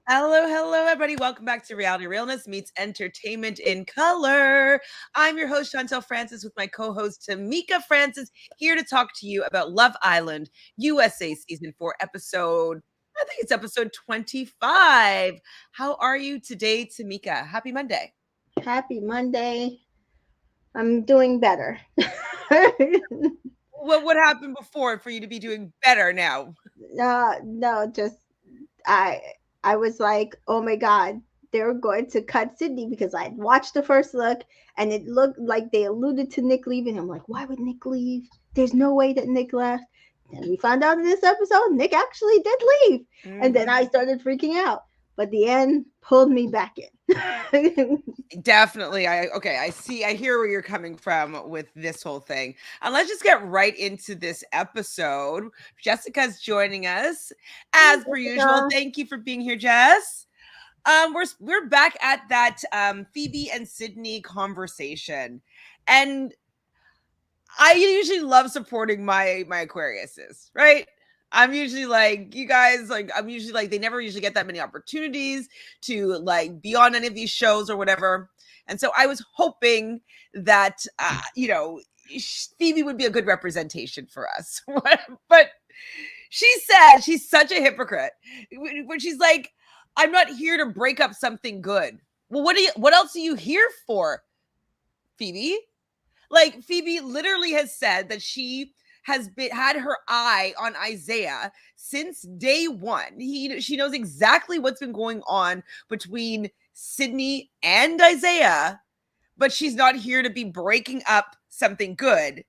Hello, everybody. Welcome back to Realness meets Entertainment in Color. I'm your host, Chantel Francis, with my co-host, Tamika Francis, here to talk to you about Love Island, USA Season 4, I think it's episode 25. How are you today, Tamika? Happy Monday. Happy Monday. I'm doing better. What happened before for you to be doing better now? No, just I I was like, oh my God, they're going to cut Sydney because I watched the first look and it looked like they alluded to Nick leaving. I'm like, why would Nick leave? There's no way that Nick left. And we found out in this episode, Nick actually did leave. And then I started freaking out. But the end pulled me back in. Definitely. I hear where you're coming from with this whole thing. And let's just get right into this episode. Jessica's joining us as per usual. Thank you for being here, Jess. We're back at that Phoebe and Sydney conversation. And I usually love supporting my Aquariuses, right? I'm usually like, you guys, like, I'm usually like, they never usually get that many opportunities to like be on any of these shows or whatever. And so I was hoping that, Phoebe would be a good representation for us. But she said she's such a hypocrite when she's like, I'm not here to break up something good. Well, what else are you here for, Phoebe? Like, Phoebe literally has said that she has had her eye on Isaiah since day one. She knows exactly what's been going on between Sydney and Isaiah, but she's not here to be breaking up something good.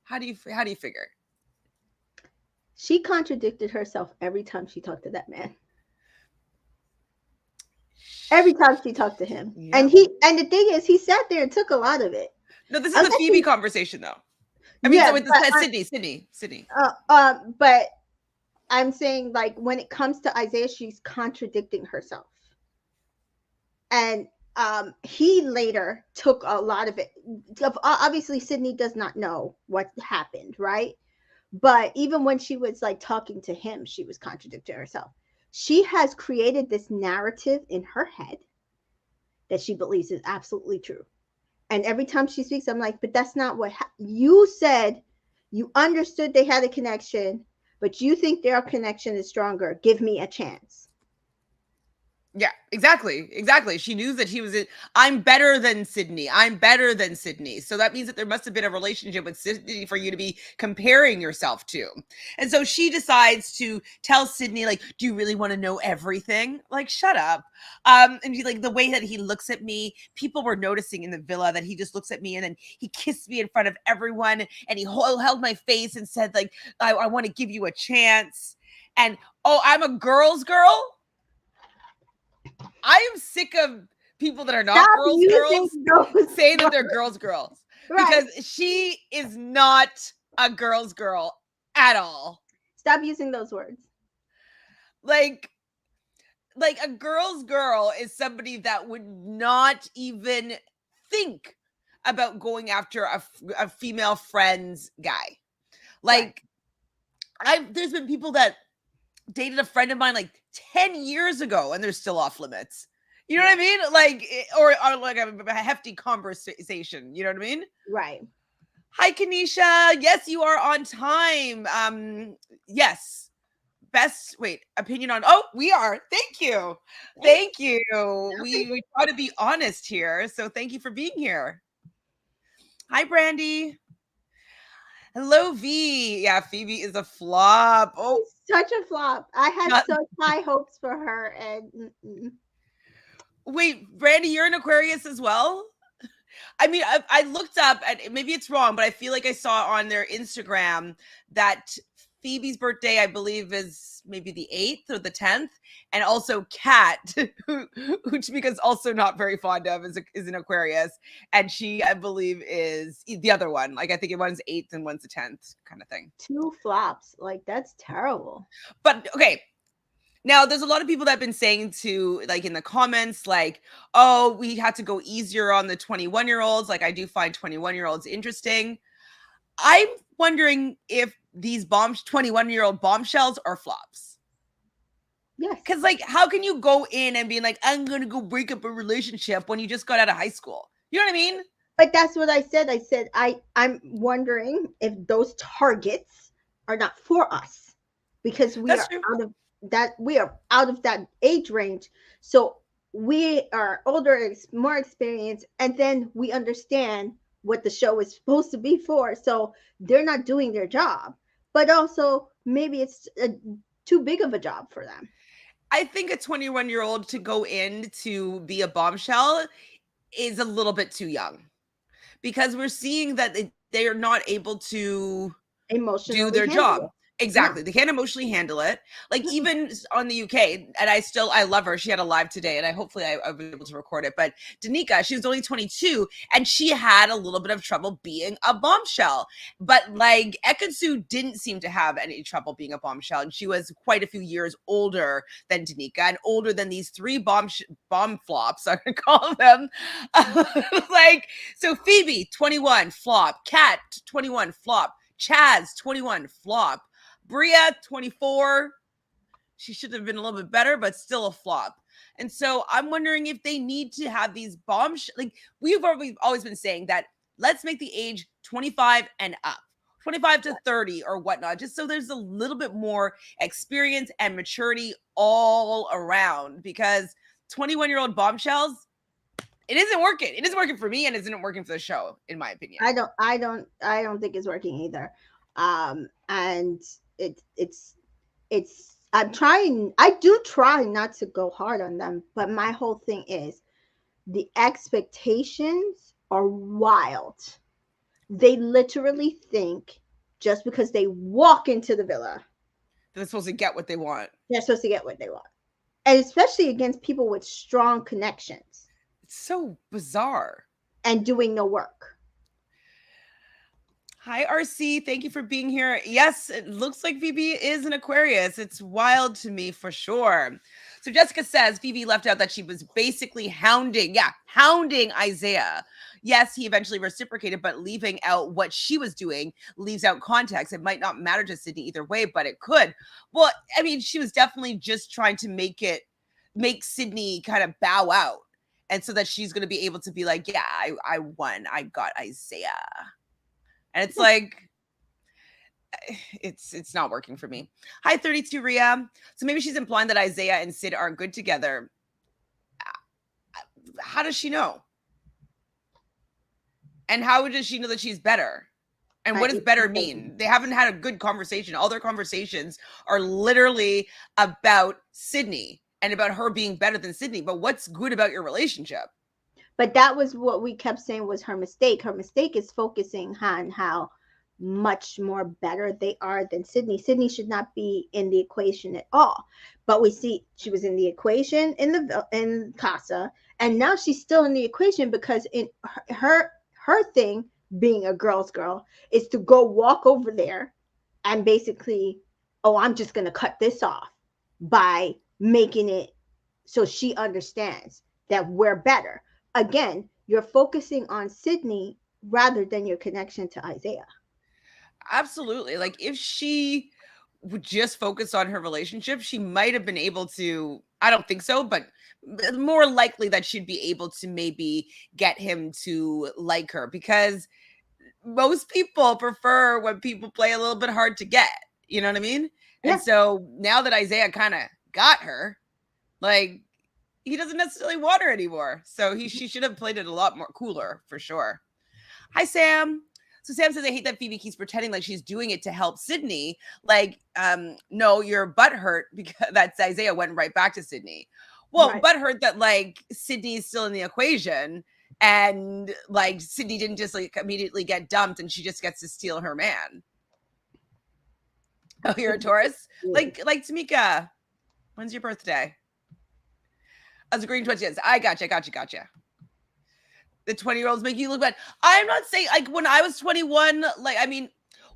How do you figure? She contradicted herself every time she talked to that man. Every time she talked to him. Yep. And the thing is, he sat there and took a lot of it. No, this is the Phoebe conversation, though. I mean, so it's Sydney. But I'm saying, like, when it comes to Isaiah, she's contradicting herself. And he later took a lot of it. Obviously, Sydney does not know what happened, right? But even when she was like talking to him, she was contradicting herself. She has created this narrative in her head that she believes is absolutely true. And every time she speaks, I'm like, but that's not what you said. You understood they had a connection, but you think their connection is stronger. Give me a chance. Yeah, exactly. She knew that I'm better than Sydney. So that means that there must have been a relationship with Sydney for you to be comparing yourself to. And so she decides to tell Sydney, like, do you really want to know everything? Like, shut up. And like the way that he looks at me, people were noticing in the villa that he just looks at me and then he kissed me in front of everyone and he held my face and said, like, I want to give you a chance. And, oh, I'm a girl's girl? I am sick of people that are not girls saying that they're girls. Right. Because she is not a girl's girl at all. Stop using those words. Like a girl's girl is somebody that would not even think about going after a female friend's guy. Like, right. There's been people that dated a friend of mine like 10 years ago and they're still off limits. You know what I mean? Like, or like a hefty conversation. You know what I mean? Right. Hi, Kanisha. Yes, you are on time. Yes. Opinion on, we are. Thank you. We try to be honest here. So thank you for being here. Hi, Brandy. Hello, V. Yeah, Phoebe is a flop. Oh, such a flop. I had such high hopes for her. And wait, Brandy, you're an Aquarius as well? I mean, I looked up, and maybe it's wrong, but I feel like I saw on their Instagram that Phoebe's birthday, I believe, is maybe the 8th or the 10th. And also Kat, who Tamika's also not very fond of, is an Aquarius. And she, I believe, is the other one. Like, I think one's 8th and one's the 10th kind of thing. 2 flops. Like, that's terrible. But, okay. Now, there's a lot of people that have been saying to, like, in the comments, like, oh, we had to go easier on the 21-year-olds. Like, I do find 21-year-olds interesting. I'm wondering if these 21-year-old bombshells are flops. Yes. Because, like, how can you go in and be like, I'm going to go break up a relationship when you just got out of high school? You know what I mean? But that's what I said. I said I'm wondering if those targets are not for us because That's true. we are out of that age range. So we are older, more experienced, and then we understand what the show is supposed to be for. So they're not doing their job, but also maybe it's too big of a job for them. I think a 21-year-old to go in to be a bombshell is a little bit too young, because we're seeing that they are not able to do Emotionally their handle job. it. No. Exactly. They can't emotionally handle it. Like, Mm-mm. even on the UK, and I love her. She had a live today, and I was able to record it. But Danica, she was only 22, and she had a little bit of trouble being a bombshell. But like Ekansu didn't seem to have any trouble being a bombshell, and she was quite a few years older than Danica, and older than these three bomb flops, I'm gonna call them. Like, so Phoebe, 21, flop. Kat, 21, flop. Chaz, 21, flop. Bria, 24. She should have been a little bit better, but still a flop. And so I'm wondering if they need to have these like, we've always been saying that let's make the age 25 and up. 25 to 30 or whatnot, just so there's a little bit more experience and maturity all around, because 21-year-old bombshells, it isn't working. It isn't working for me, and it isn't working for the show, in my opinion. I don't think it's working either. And it's I'm trying. I do try not to go hard on them, but my whole thing is the expectations are wild. They literally think just because they walk into the villa, They're supposed to get what they want. they're supposed to get what they want, and especially against people with strong connections It's so bizarre. and doing no work. Hi, RC. Thank you for being here. Yes, it looks like Phoebe is an Aquarius. It's wild to me for sure. So Jessica says Phoebe left out that she was basically hounding Isaiah. Yes, he eventually reciprocated, but leaving out what she was doing leaves out context. It might not matter to Sydney either way, but it could. Well, I mean, she was definitely just trying to make Sydney kind of bow out. And so that she's going to be able to be like, yeah, I won. I got Isaiah. And it's like, it's not working for me. Hi, 32 Ria. So maybe she's implying that Isaiah and Sid aren't good together. How does she know? And how does she know that she's better? And what does better mean? They haven't had a good conversation. All their conversations are literally about Sydney and about her being better than Sydney. But what's good about your relationship? But that was what we kept saying was her mistake. Her mistake is focusing on how much more better they are than Sydney. Sydney should not be in the equation at all. But we see she was in the equation in Casa, and now she's still in the equation because in her thing, being a girl's girl, is to go walk over there and basically, oh, I'm just gonna cut this off by making it so she understands that we're better. Again, you're focusing on Sydney rather than your connection to Isaiah. Absolutely. Like, if she would just focus on her relationship, she might have been able to. I don't think so, but more likely that she'd be able to maybe get him to like her, because most people prefer when people play a little bit hard to get. You know what I mean? And Yeah. so now that Isaiah kind of got her, like, he doesn't necessarily want her anymore. So she should have played it a lot more cooler for sure. Hi, Sam. So Sam says, I hate that Phoebe keeps pretending like she's doing it to help Sydney. Like, no, you're butthurt because that's Isaiah went right back to Sydney. Well, Right. butthurt that like Sydney is still in the equation, and like Sydney didn't just like immediately get dumped and she just gets to steal her man. Oh, you're a Taurus? Like Tamika. When's your birthday? I was agreeing 20 years. I gotcha. The 20-year-olds make you look bad. I'm not saying, like, when I was 21, like, I mean,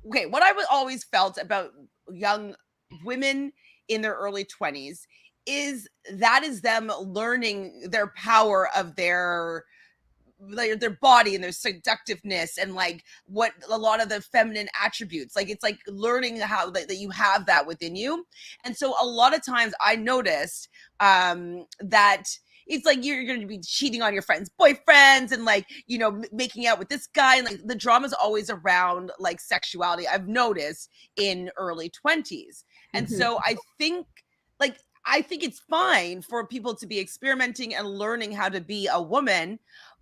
okay, what I always felt about young women in their early 20s is that is them learning their power of their like their body and their seductiveness and like what a lot of the feminine attributes, like it's like learning how that you have that within you. And so a lot of times I noticed that it's like you're going to be cheating on your friends' boyfriends and like, you know, making out with this guy. And like the drama's always around like sexuality, I've noticed in early 20s. And Mhm. so like, I think it's fine for people to be experimenting and learning how to be a woman.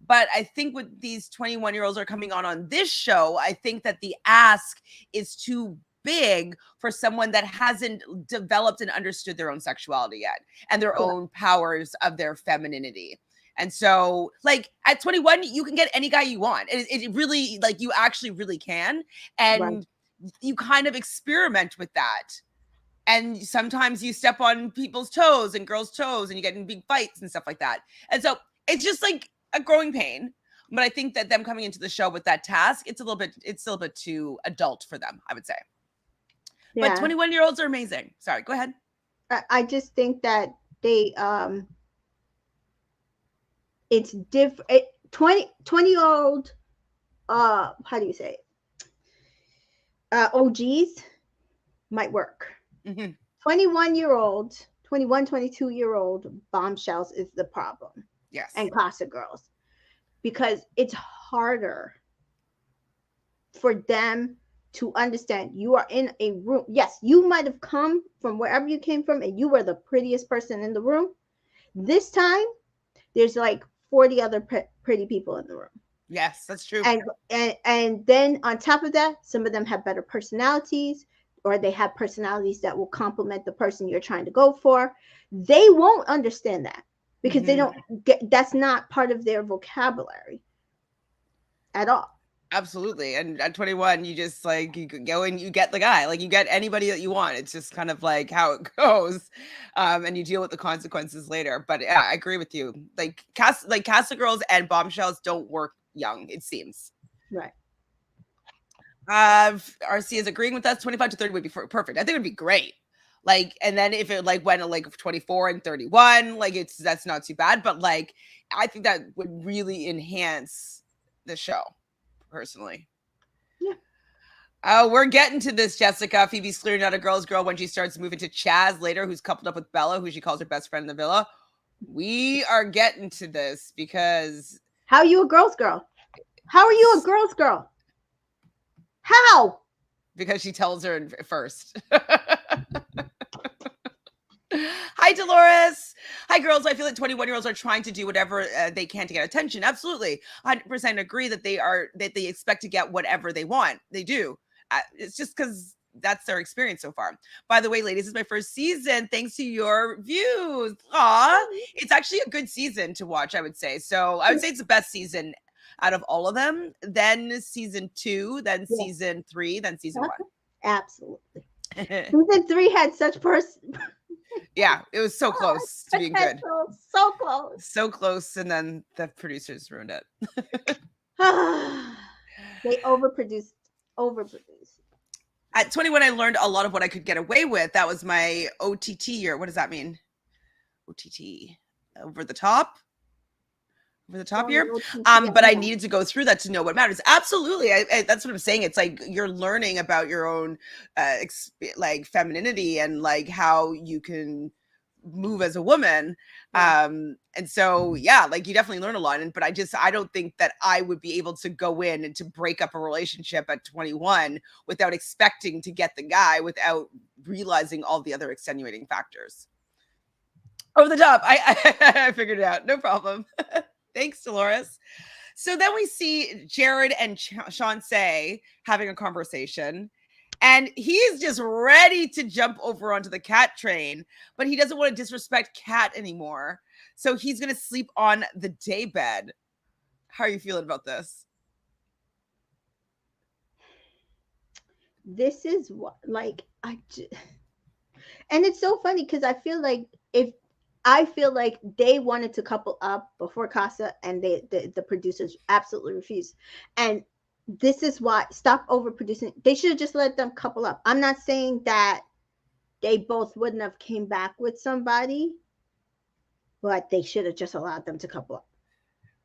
But I think with these 21-year-olds are coming on this show, I think that the ask is too big for someone that hasn't developed and understood their own sexuality yet and their Correct. own powers of their femininity. And so, like at 21, you can get any guy you want. It really, like, you actually really can. Right. And you kind of experiment with that. And sometimes you step on people's toes and girls' toes and you get in big fights and stuff like that. And so it's just like a growing pain. But I think that them coming into the show with that task, it's still a bit too adult for them, I would say. But Yeah. 21-year-olds are amazing. Sorry, go ahead. I just think that they it's different. 20 year old how do you say it? OGs might work. Mm-hmm. 21-year-old, 21, 22-year-old bombshells is the problem. Yes. And classic girls, because it's harder for them to understand. You are in a room. Yes, you might have come from wherever you came from and you were the prettiest person in the room. This time there's like 40 other pretty people in the room. Yes, that's true. And then on top of that, some of them have better personalities, or they have personalities that will complement the person you're trying to go for. They won't understand that because they don't get, that's not part of their vocabulary at all. Absolutely. And at 21, you just like, you could go and you get the guy, like you get anybody that you want. It's just kind of like how it goes. And you deal with the consequences later. But yeah, I agree with you. Like Casa Girls and Bombshells don't work young, it seems. Right. RC is agreeing with us. 25 to 30 would be perfect. I think it would be great. Like, and then if it like went like 24 and 31, like that's not too bad. But like, I think that would really enhance the show, personally. Yeah. Oh, we're getting to this, Jessica. Phoebe's clearly not a girl's girl when she starts moving to Chaz later, who's coupled up with Bella, who she calls her best friend in the villa. We are getting to this because How are you a girl's girl? How are you a girl's girl? How? Because she tells her first. Hi, Dolores. Hi, girls. I feel like 21-year-olds are trying to do whatever they can to get attention. Absolutely. 100% agree that they expect to get whatever they want. They do. It's just because that's their experience so far. By the way, ladies, this is my first season. Thanks to your views. Aw. It's actually a good season to watch, I would say. So I would say it's the best season out of all of them. Then season 2, then season 3, then season 1. Absolutely. Season 3 had such yeah, it was so close to being good. So close. So close, and then the producers ruined it. They overproduced. At 21, I learned a lot of what I could get away with. That was my OTT year. What does that mean? OTT. Over the top? Over the top year? But I needed to go through that to know what matters. Absolutely. That's what I'm saying. It's like you're learning about your own like femininity and like how you can move as a woman. And so yeah, like you definitely learn a lot. But I don't think that I would be able to go in and to break up a relationship at 21 without expecting to get the guy without realizing all the other extenuating factors. Over the top. I figured it out. No problem. Thanks, Dolores. So then we see Jared and Shawnce having a conversation. And he's just ready to jump over onto the Cat train, but he doesn't want to disrespect Cat anymore. So he's going to sleep on the daybed. How are you feeling about this? This is what, like, and it's so funny because I feel like they wanted to couple up before Casa, and the producers absolutely refused. And this is why, stop overproducing. They should have just let them couple up. I'm not saying that they both wouldn't have came back with somebody, but they should have just allowed them to couple up.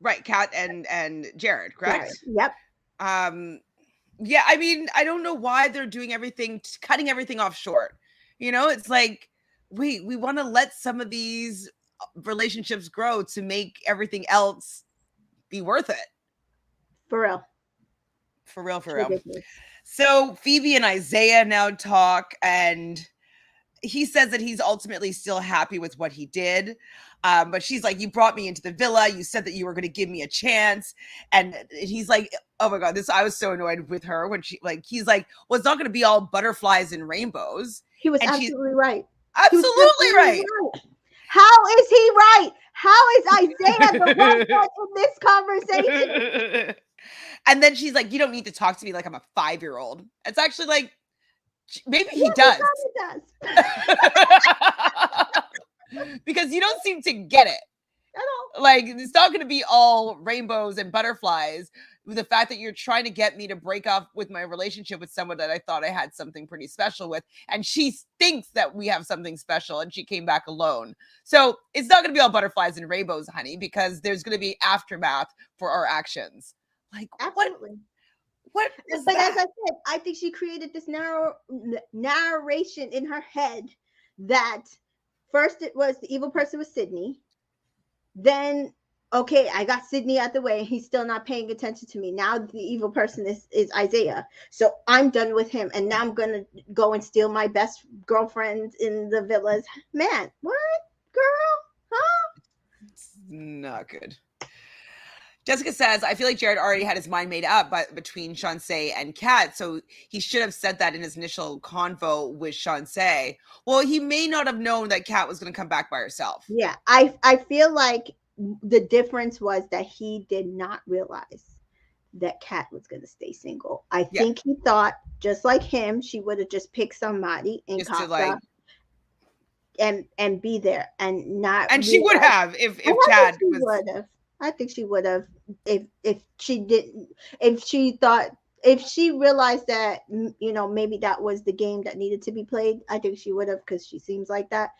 Right, Kat and Jared, Jared. correct? Yep. Um, yeah, I mean, I don't know why they're doing everything, cutting everything off short. You know, it's like, wait, we want to let some of these relationships grow to make everything else be worth it. For real. For real, It's for real. ridiculous. So Phoebe and Isaiah now talk, and he says that he's ultimately still happy with what he did. But she's like, you brought me into the villa. You said that you were going to give me a chance. And he's like, oh my God, I was so annoyed with her when he's like, well, it's not going to be all butterflies and rainbows. He was And she's absolutely right. He was absolutely absolutely right. right. How is he right? How is Isaiah the one that's in this conversation? And then she's like, you don't need to talk to me like I'm a 5-year-old. It's actually like, maybe he Yes, he does. kind of does. Because you don't seem to get it. I know. Like, it's not going to be all rainbows and butterflies with the fact that you're trying to get me to break off with my relationship with someone that I thought I had something pretty special with. And she thinks that we have something special and she came back alone. So it's not going to be all butterflies and rainbows, honey, because there's going to be aftermath for our actions. Like, Absolutely. What was But that? as I said, I think she created this narration in her head that first it was the evil person was Sydney. Then, okay, I got Sydney out the way. He's still not paying attention to me. Now the evil person is Isaiah. So I'm done with him. And now I'm going to go and steal my best girlfriend in the villas. Man, what? Girl? Huh? It's not good. Jessica says, I feel like Jared already had his mind made up between Shansay and Kat, so he should have said that in his initial convo with Shansay. Well, he may not have known that Kat was going to come back by herself. Yeah, I feel like the difference was that he did not realize that Kat was going to stay single. I think he thought, just like him, she would have just picked somebody in just to Casa and be there and not. And she would have if Chad was. Would have. I think she would have if she didn't, if she thought, if she realized that, you know, maybe that was the game that needed to be played. I think she would have, because she seems like that.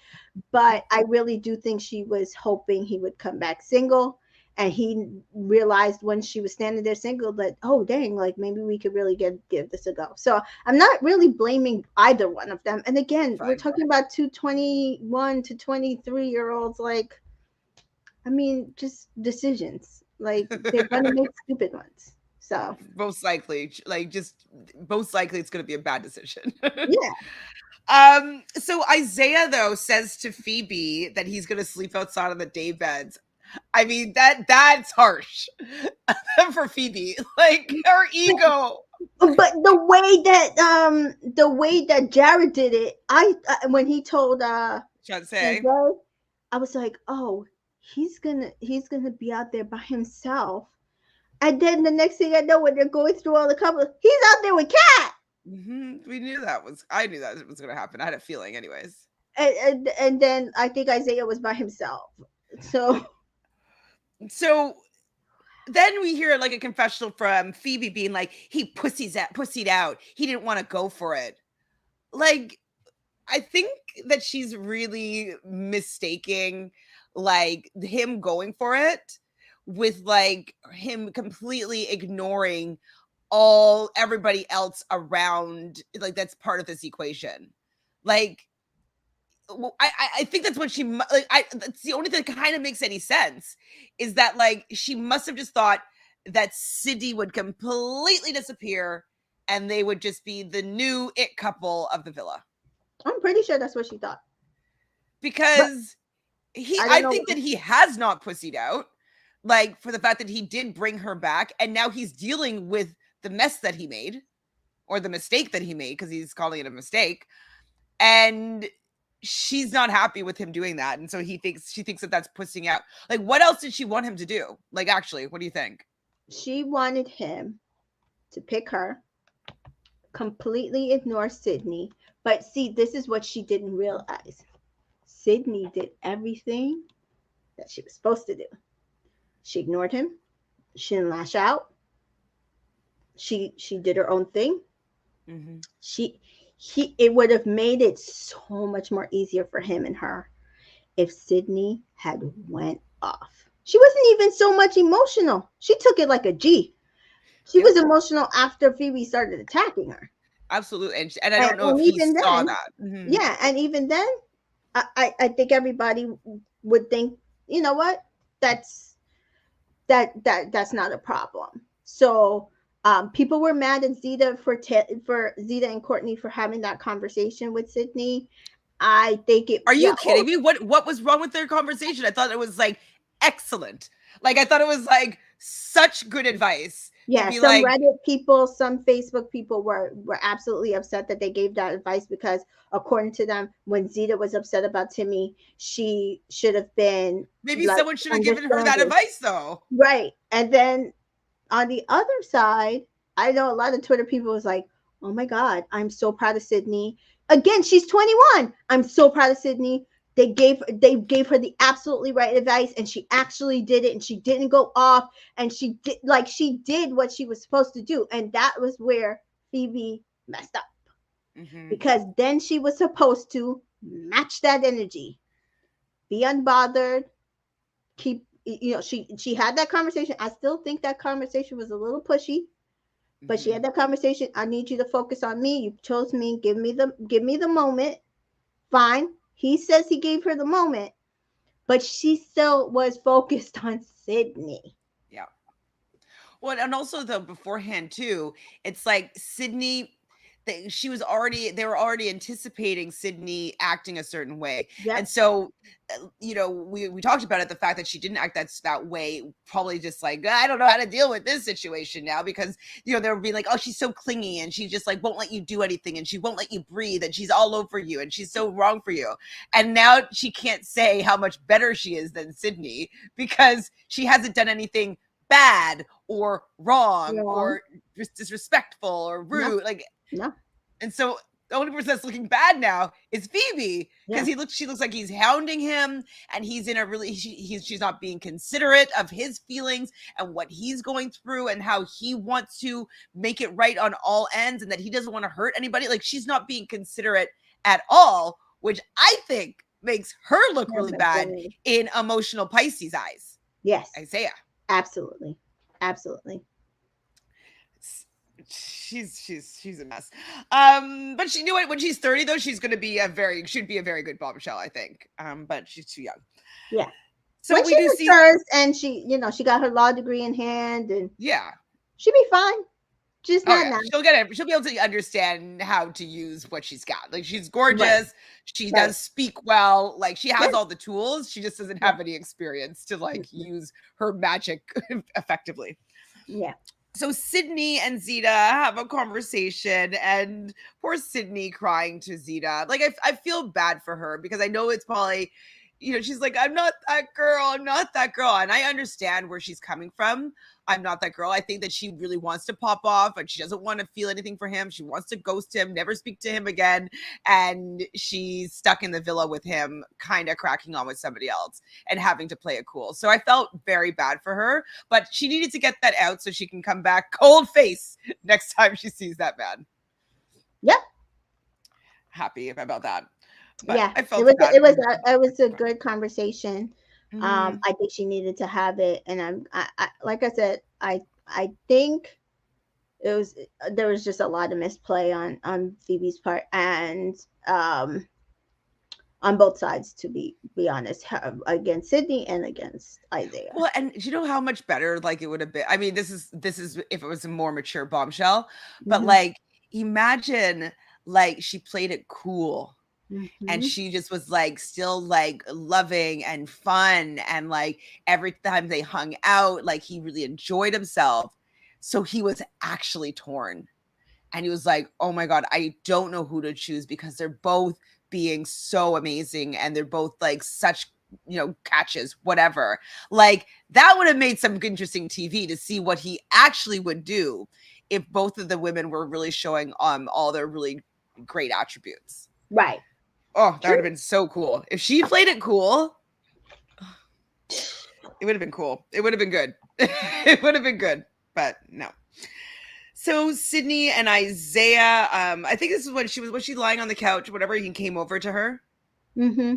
But I really do think she was hoping he would come back single, and he realized when she was standing there single that, oh dang, like maybe we could really give this a go. So I'm not really blaming either one of them. And again, we're talking about two 21 to 23-year-olds. Like, I mean, just decisions. Like, they're gonna make stupid ones. So most likely, most likely it's gonna be a bad decision. Yeah. So Isaiah though says to Phoebe that he's gonna sleep outside on the day beds. I mean, that's harsh for Phoebe. Like, her ego. But the way that Jared did it, when he told Shansay, I was like, oh, he's gonna be out there by himself. And then the next thing I know, when they're going through all the couples, he's out there with Kat. We knew that was. I knew that was going to happen. I had a feeling, anyways. And then I think Isaiah was by himself. So then we hear like a confessional from Phoebe being like, he pussied out. He didn't want to go for it. Like, I think that she's really mistaking like him going for it with like him completely ignoring everybody else around, like that's part of this equation. Like, I think that's what she like. That's the only thing that kind of makes any sense, is that like she must have just thought that Sydney would completely disappear and they would just be the new it couple of the villa. I'm pretty sure that's what she thought. Because I think that he has not pussied out, like for the fact that he did bring her back, and now he's dealing with the mess that he made, or the mistake that he made, because he's calling it a mistake, and she's not happy with him doing that, and so she thinks that that's pussing out. Like, what else did she want him to do? Like, actually, what do you think? She wanted him to pick her, completely ignore Sydney. But see, this is what she didn't realize. Sydney did everything that she was supposed to do. She ignored him. She didn't lash out. She did her own thing. Mm-hmm. It would have made it so much more easier for him and her if Sydney had went off. She wasn't even so much emotional. She took it like a G. She Yep. was emotional after Phoebe started attacking her. Absolutely. And I don't know if And he even saw then, that. Mhm. yeah, and even then, I think everybody would think, you know what, that's that's not a problem. So people were mad at Zeta for Zeta and Courtney for having that conversation with Sydney. I think it, Are yeah, you kidding me? What was wrong with their conversation? I thought it was like excellent. Like I thought it was like such good advice to yeah. be Some like, Reddit people, some Facebook people were absolutely upset that they gave that advice because, according to them, when Zeta was upset about Timmy, she should have been maybe like someone should have given her that understanding, advice though. right? And then on the other side, I know a lot of Twitter people was like, "Oh my God, I'm so proud of Sydney." Again, she's 21. I'm so proud of Sydney. They gave her the absolutely right advice, and she actually did it, and she didn't go off, and she did what she was supposed to do, and that was where Phoebe messed up Hmm. because then she was supposed to match that energy, be unbothered, keep, she had that conversation. I still think that conversation was a little pushy, but she Hmm. had that conversation. I need you to focus on me. You chose me. Give me the moment. Fine. He says he gave her the moment, but she still was focused on Sydney. Yeah. Well, and also though beforehand too, it's like Sydney. They were already anticipating Sydney acting a certain way, Yep. and so we talked about it. The fact that she didn't act that way, probably just like I don't know how to deal with this situation now because they would be like, oh, she's so clingy and she just like won't let you do anything and she won't let you breathe and she's all over you and she's so wrong for you. And now she can't say how much better she is than Sydney because she hasn't done anything bad or wrong Wrong. or disrespectful or No. rude. Like, No. and so the only person that's looking bad now is Phoebe because Yeah. she looks like he's hounding him and he's in a really she's not being considerate of his feelings and what he's going through and how he wants to make it right on all ends and that he doesn't want to hurt anybody. Like she's not being considerate at all, which I think makes her look really bad in emotional Pisces eyes. Yes. Isaiah. Absolutely. Absolutely. She's a mess. But she knew it when she's 30 though, she's gonna be should be a very good bombshell, I think. But she's too young. Yeah. So When we she do see matures and she got her law degree in hand, and yeah. she'll be fine. Just Oh not yeah, now. she'll get it. She'll be able to understand how to use what she's got. Like she's Right. gorgeous. She Right. does speak well. Like she Yeah. has all the tools. She just doesn't Yeah. have any experience to like Mm-mm. use her magic effectively. Yeah. So Sydney and Zeta have a conversation, and poor Sydney crying to Zeta. Like I feel bad for her because I know it's probably, she's like, I'm not that girl. I'm not that girl. And I understand where she's coming from. I'm not that girl. I think that she really wants to pop off and she doesn't want to feel anything for him. She wants to ghost him, never speak to him again. And she's stuck in the villa with him, kind of cracking on with somebody else and having to play it cool. So I felt very bad for her, but she needed to get that out so she can come back cold face next time she sees that man. Yep. Happy about that. But Yeah. I It felt was bad. it was a good conversation. Mm, I think she needed to have it, and I like I said, I think it was there was just a lot of misplay on Phoebe's part, and on both sides, to be honest, against Sydney and against Isaiah. well, and do you know how much better like it would have been? I mean, this is if it was a more mature bombshell, but Hmm. like imagine like she played it cool and Hmm. she just was like still like loving and fun and like every time they hung out like he really enjoyed himself, so he was actually torn and he was like, oh my god, I don't know who to choose because they're both being so amazing and they're both like such catches, whatever. Like that would have made some interesting TV to see what he actually would do if both of the women were really showing all their really great attributes. Right. Oh, that would True. have been so cool. If she played it cool, it would have been cool. It would have been good. It would have been good, but no. So Sydney and Isaiah, I think this is when she was she lying on the couch, whatever, he came over to her. Hmm.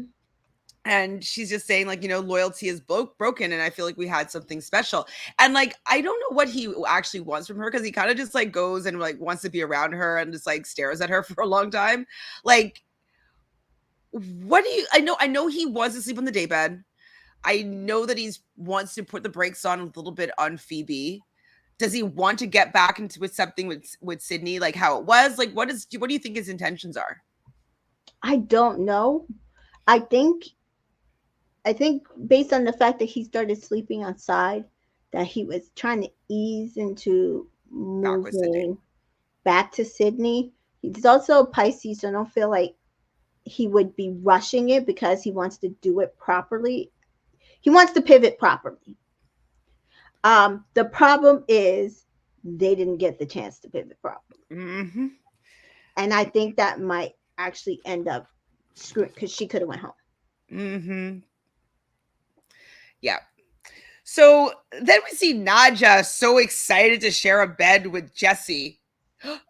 and she's just saying like, loyalty is broken, and I feel like we had something special. And like, I don't know what he actually wants from her, because he kind of just like goes and like wants to be around her and just like stares at her for a long time. Like, what do you, I know he wants to sleep on the daybed. I know that he wants to put the brakes on a little bit on Phoebe. Does he want to get back into something with Sydney, like how it was? Like, what do you think his intentions are? I don't know. I think I think based on the fact that he started sleeping outside, that he was trying to ease into Back with Sydney. moving back to Sydney. He's also a Pisces, so I don't feel like he would be rushing it because he wants to do it properly. He wants to pivot properly. The problem is they didn't get the chance to pivot properly. Mm-hmm. And I think that might actually end up screwing, because she could have went home. Mm-hmm. Yeah. So then we see Nadja so excited to share a bed with Jesse.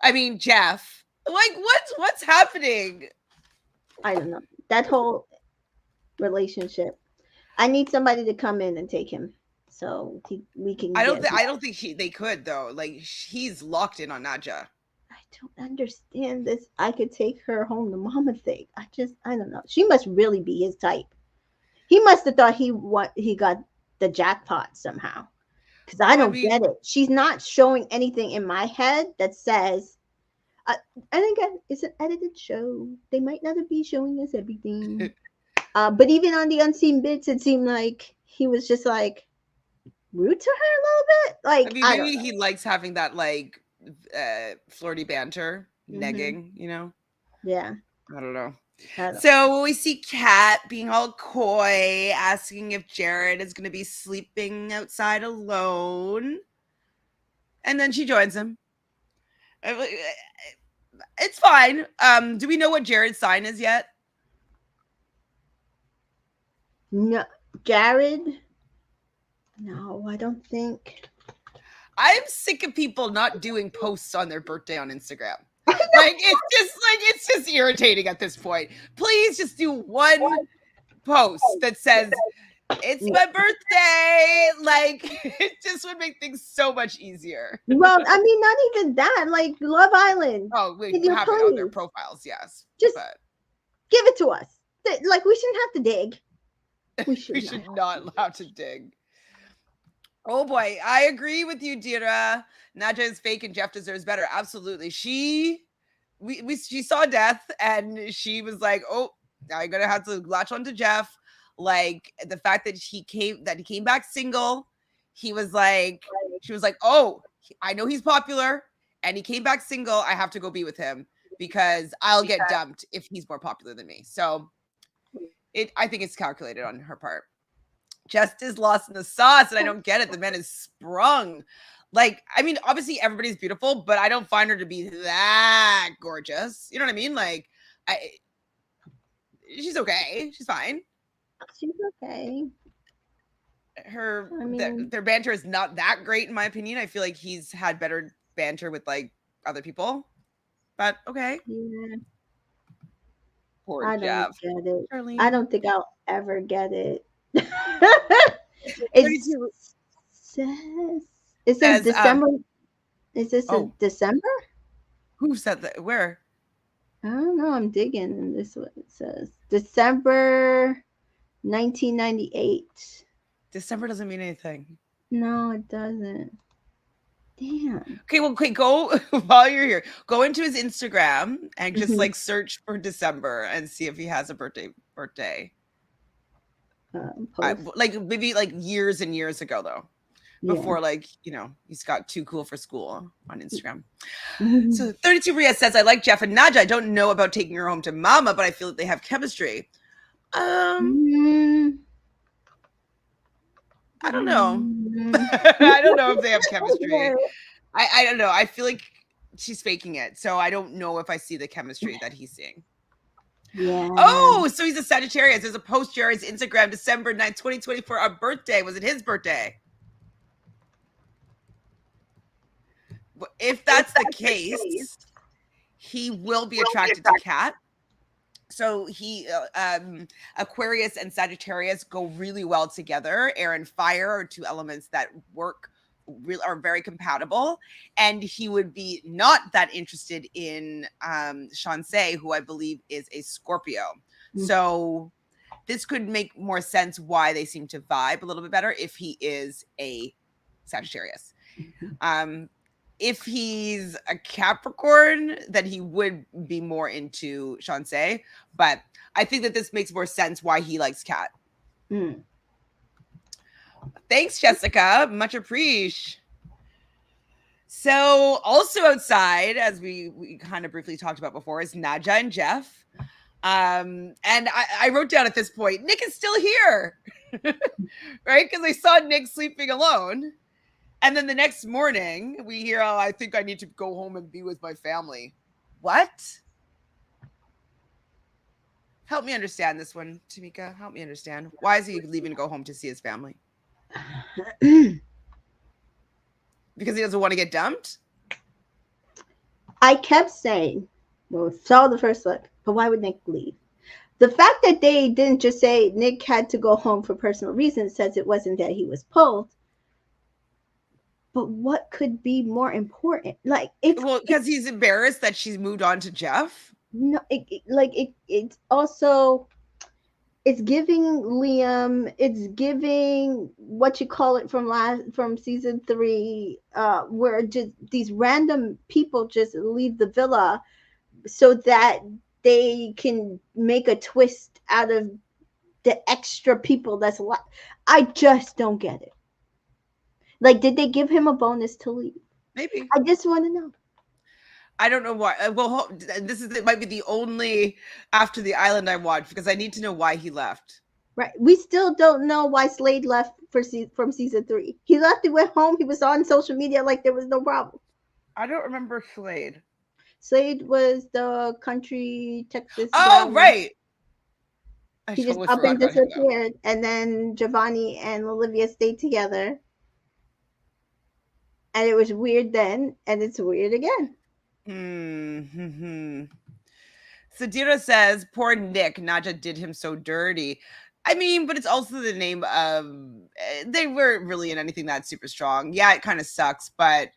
I mean, Jeff. Like, what's happening? I don't know. That whole relationship. I need somebody to come in and take him so we can get. I don't think they could though. Like, he's locked in on Nadja. I don't understand this. I could take her home to mama thing. I don't know. She must really be his type. He must have thought he got the jackpot somehow. Because I Well, I don't get mean, it. She's not showing anything in my head that says. I think it's an edited show. They might not be showing us everything. But even on the unseen bits, it seemed like he was just like rude to her a little bit. I Like, mean, I don't maybe he likes having that like flirty banter, know. negging. Yeah. I don't know. I don't. So we see Kat being all coy, asking if Jared is going to be sleeping outside alone, and then she joins him. It's fine. Do we know what Jared's sign is yet? No, Jared. No, I don't think. I'm sick of people not doing posts on their birthday on Instagram. Like, it's just irritating at this point. Please just do one post that says it's my birthday. Like, it just would make things so much easier. Well, I mean, not even that. Like Love Island. Oh, we Can you have it on their please profiles, yes. just But give it to us? Like we shouldn't have to dig. We we should should not. not have to dig. Oh boy, I agree with you, Dira. Nadja is fake and Jeff deserves better. Absolutely. She saw death and she was like, "Oh, I'm gonna have to latch on to Jeff." Like, the fact that he came back single, she was like, "Oh, I know he's popular and he came back single. I have to go be with him because I'll get dumped if he's more popular than me." So I think it's calculated on her part. Just is lost in the sauce, and I don't get it. The man is sprung. Like, I mean, obviously everybody's beautiful, but I don't find her to be that gorgeous. You know what I mean? Like, she's okay. She's fine. She's okay. Their banter is not that great in my opinion. I feel like he's had better banter with like other people, but okay. Yeah. Poor I Jeff. don't get it. Charlene. I don't think I'll ever get it. It says December. Is this in December? Who said that? Where? I don't know. I'm digging, and this is what it says. December 1998. December doesn't mean anything. No, it doesn't. Damn. Okay, well, go while you're here. Go into his Instagram and just like search for December and see if he has a birthday. Like maybe like years and years ago though, before like he's got too cool for school on Instagram. So 32 Ria says, "I like Jeff and Nadja. I don't know about taking her home to Mama, but I feel that they have chemistry." I don't know. I don't know if they have chemistry. I don't know. I feel like she's faking it, so I don't know if I see the chemistry that he's seeing. Yeah. Oh, so he's a Sagittarius. There's a post Jared's Instagram, December 9th, 2024, our birthday. Was it his birthday? If that's the case, he will be attracted to Kat. So Aquarius and Sagittarius go really well together. Air and fire are two elements that are very compatible, and he would be not that interested in Shansei, who I believe is a Scorpio. So this could make more sense why they seem to vibe a little bit better if he is a Sagittarius. If he's a Capricorn, then he would be more into Shansei. But I think that this makes more sense why he likes Kat. Thanks, Jessica. Much appreciate. So also outside, as we kind of briefly talked about before, is Nadja and Jeff. And I wrote down at this point, Nick is still here, right? Because I saw Nick sleeping alone. And then the next morning, we hear, oh, I think I need to go home and be with my family. What? Help me understand this one, Tamika. Help me understand. Why is he leaving to go home to see his family? Because he doesn't want to get dumped? I kept saying, well, we saw the first look, but why would Nick leave? The fact that they didn't just say Nick had to go home for personal reasons says it wasn't that he was pulled. But what could be more important? Like, because he's embarrassed that she's moved on to Jeff. No, it's also, it's giving Liam, it's giving what you call it from season 3, where just these random people just leave the villa so that they can make a twist out of the extra people that's left. I just don't get it. Like, did they give him a bonus to leave? Maybe. I just want to know. I don't know why. Well, it might be the only After the Island I watched, because I need to know why he left. Right. We still don't know why Slade left from season 3. He left, he went home, he was on social media like there was no problem. I don't remember Slade. Slade was the country Texas guy. Right. He just up and disappeared, and then Giovanni and Olivia stayed together. And it was weird then, and it's weird again. Sadira says, poor Nick, Nadja did him so dirty. I mean, but it's also the name of, they weren't really in anything that super strong. Yeah, it kind of sucks, but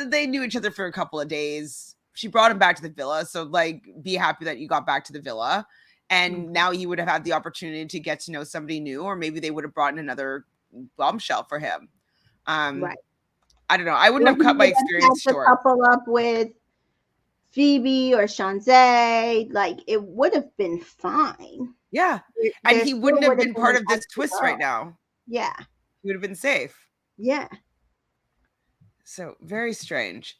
they knew each other for a couple of days. She brought him back to the villa, so like, be happy that you got back to the villa. And now he would have had the opportunity to get to know somebody new, or maybe they would have brought in another bombshell for him. Right. I don't know. I wouldn't have cut my experience short. Couple up with Phoebe or Shansei, like, it would have been fine. Yeah, and he wouldn't have been part of this twist right now. Yeah, he would have been safe. Yeah. So very strange.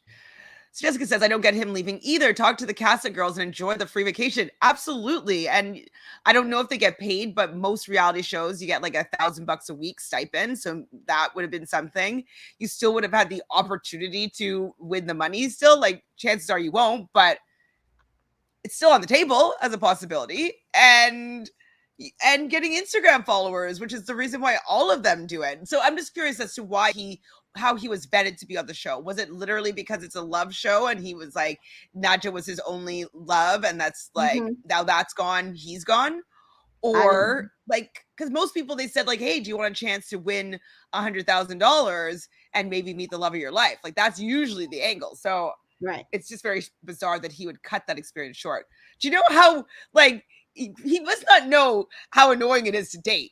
So Jessica says, I don't get him leaving either. Talk to the Casa girls and enjoy the free vacation. Absolutely. And I don't know if they get paid, but most reality shows, you get like $1,000 a week stipend. So that would have been something. You still would have had the opportunity to win the money still. Like, chances are you won't, but it's still on the table as a possibility. And getting Instagram followers, which is the reason why all of them do it. So I'm just curious as to how he was vetted to be on the show. Was it literally because it's a love show and he was like, Nadja was his only love, and that's like, now that's gone, he's gone? Or like, because most people, they said like, hey, do you want a chance to win $100,000 and maybe meet the love of your life? Like, that's usually the angle. So it's just very bizarre that he would cut that experience short. Do you know how, like, he must not know how annoying it is to date,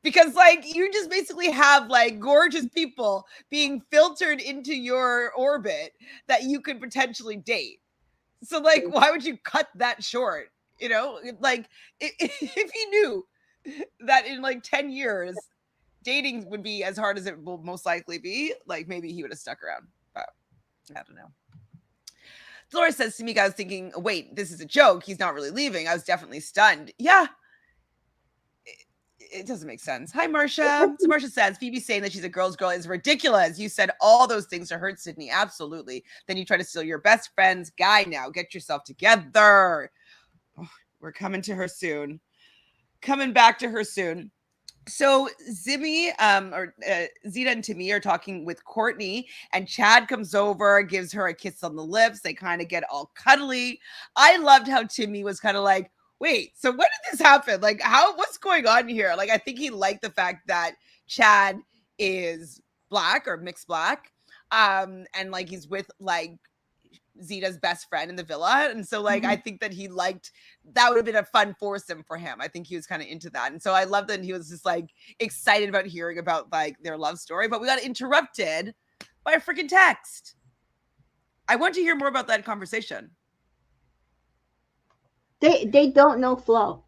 because like, you just basically have like gorgeous people being filtered into your orbit that you could potentially date. So like, why would you cut that short? You know, like, if he knew that in like 10 years dating would be as hard as it will most likely be, like, maybe he would have stuck around. But I don't know. Dolores says to me, I was thinking, wait, this is a joke. He's not really leaving. I was definitely stunned. Yeah. It doesn't make sense. Hi, Marcia. So Marcia says, Phoebe saying that she's a girl's girl is ridiculous. You said all those things to hurt Sydney. Absolutely. Then you try to steal your best friend's guy now. Get yourself together. Oh, we're coming to her soon. Coming back to her soon. So Zita and Timmy are talking with Courtney, and Chad comes over, gives her a kiss on the lips. They kind of get all cuddly. I loved how Timmy was kind of like, wait, so when did this happen? Like, what's going on here? Like, I think he liked the fact that Chad is black or mixed black. And like he's with like Zeta's best friend in the villa. And so like I think that he liked that would have been a fun foursome for him. I think he was kind of into that. And so I love that he was just like excited about hearing about like their love story. But we got interrupted by a freaking text. I want to hear more about that conversation. They don't know flow.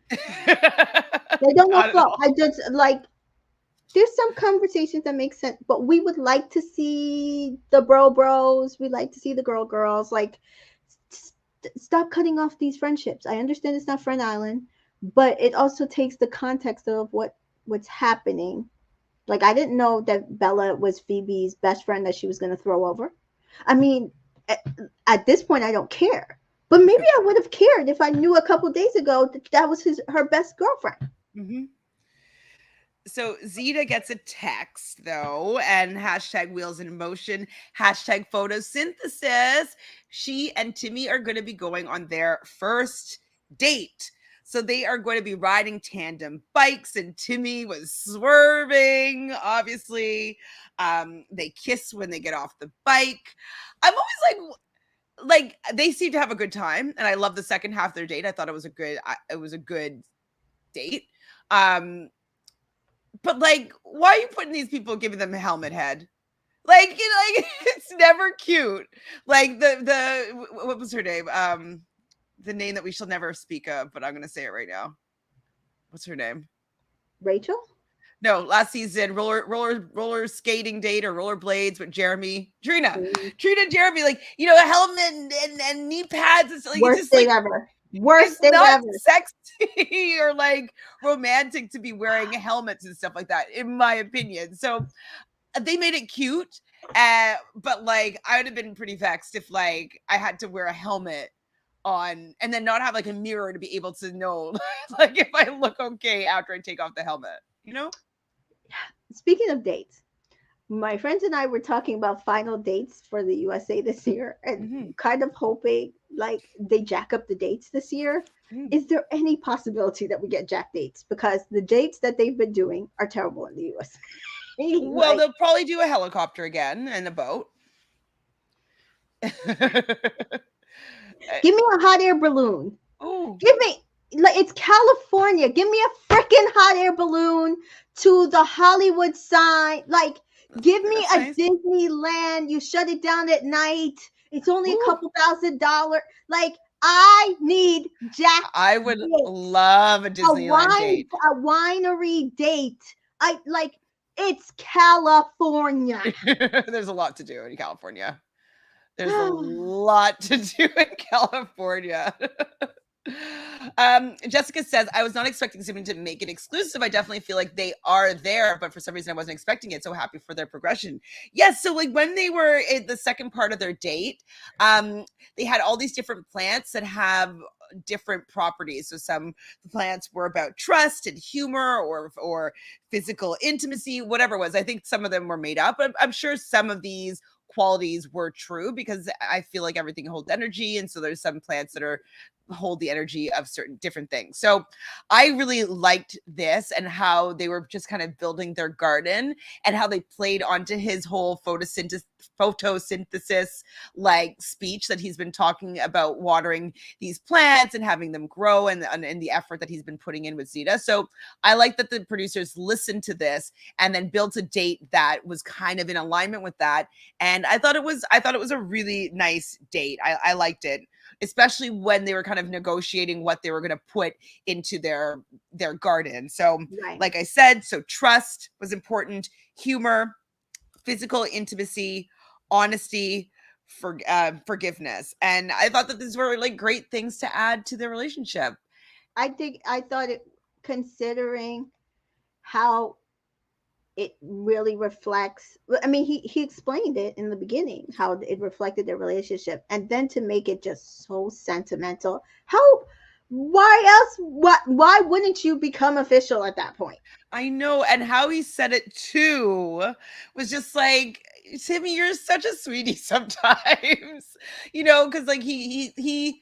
They don't know flow. I just like there's some conversations that make sense, but we would like to see the bros. We like to see the girls. Like, stop cutting off these friendships. I understand it's not Friend Island, but it also takes the context of what's happening. Like, I didn't know that Bella was Phoebe's best friend that she was going to throw over. I mean, at this point, I don't care. But maybe I would have cared if I knew a couple days ago that was her best girlfriend. Mm-hmm. So Zeta gets a text though, and hashtag wheels in motion, hashtag photosynthesis. She and Timmy are going to be going on their first date. So they are going to be riding tandem bikes, and Timmy was swerving, obviously. They kiss when they get off the bike. I'm always like they seem to have a good time, and I love the second half of their date. I thought it was a good date. But like, why are you putting these people, giving them a helmet head? Like, like it's never cute. Like the what was her name? The name that we shall never speak of, but I'm gonna say it right now. What's her name? Rachel? No, last season, roller skating date or rollerblades with Jeremy. Trina and Jeremy, like, a helmet and knee pads. It's like, worst it's just date like ever. Worst date not ever. sexy or like romantic to be wearing helmets and stuff like that, in my opinion. So they made it cute, but like I would have been pretty vexed if like I had to wear a helmet on and then not have like a mirror to be able to know like if I look okay after I take off the helmet, Speaking of dates, my friends and I were talking about final dates for the USA this year and kind of hoping like they jack up the dates this year. Is there any possibility that we get jack dates? Because the dates that they've been doing are terrible in the US. Well, they'll probably do a helicopter again and a boat. Give me a hot air balloon. Oh, Give me, like, it's California. Give me a freaking hot air balloon to the Hollywood sign. Like, give me a nice. Disneyland. You shut it down at night. It's only a couple $1,000. Like, I need jack. I would love a Disneyland date. A winery date. It's California. There's a lot to do in California. There's a lot to do in California. Jessica says, I was not expecting something to make it exclusive. I definitely feel like they are there, but for some reason I wasn't expecting it. So happy for their progression. Yes. So like when they were in the second part of their date, they had all these different plants that have different properties. So some plants were about trust and humor or physical intimacy, whatever it was. I think some of them were made up, but I'm sure some of these qualities were true because I feel like everything holds energy. And so there's some plants that hold the energy of certain different things. So I really liked this and how they were just kind of building their garden and how they played onto his whole photosynthesis like speech that he's been talking about watering these plants and having them grow and the effort that he's been putting in with Zeta. So I like that the producers listened to this and then built a date that was kind of in alignment with that. And I thought it was a really nice date. I liked it, especially when they were kind of negotiating what they were going to put into their garden. So like I said, so trust was important, humor, physical intimacy, honesty, forgiveness. And I thought that these were like great things to add to their relationship. I thought it, considering how it really reflects, I mean, he explained it in the beginning how it reflected their relationship, and then to make it just so sentimental. How Why else? What? Why wouldn't you become official at that point? I know, and how he said it too was just like, Timmy, you're such a sweetie sometimes, because like he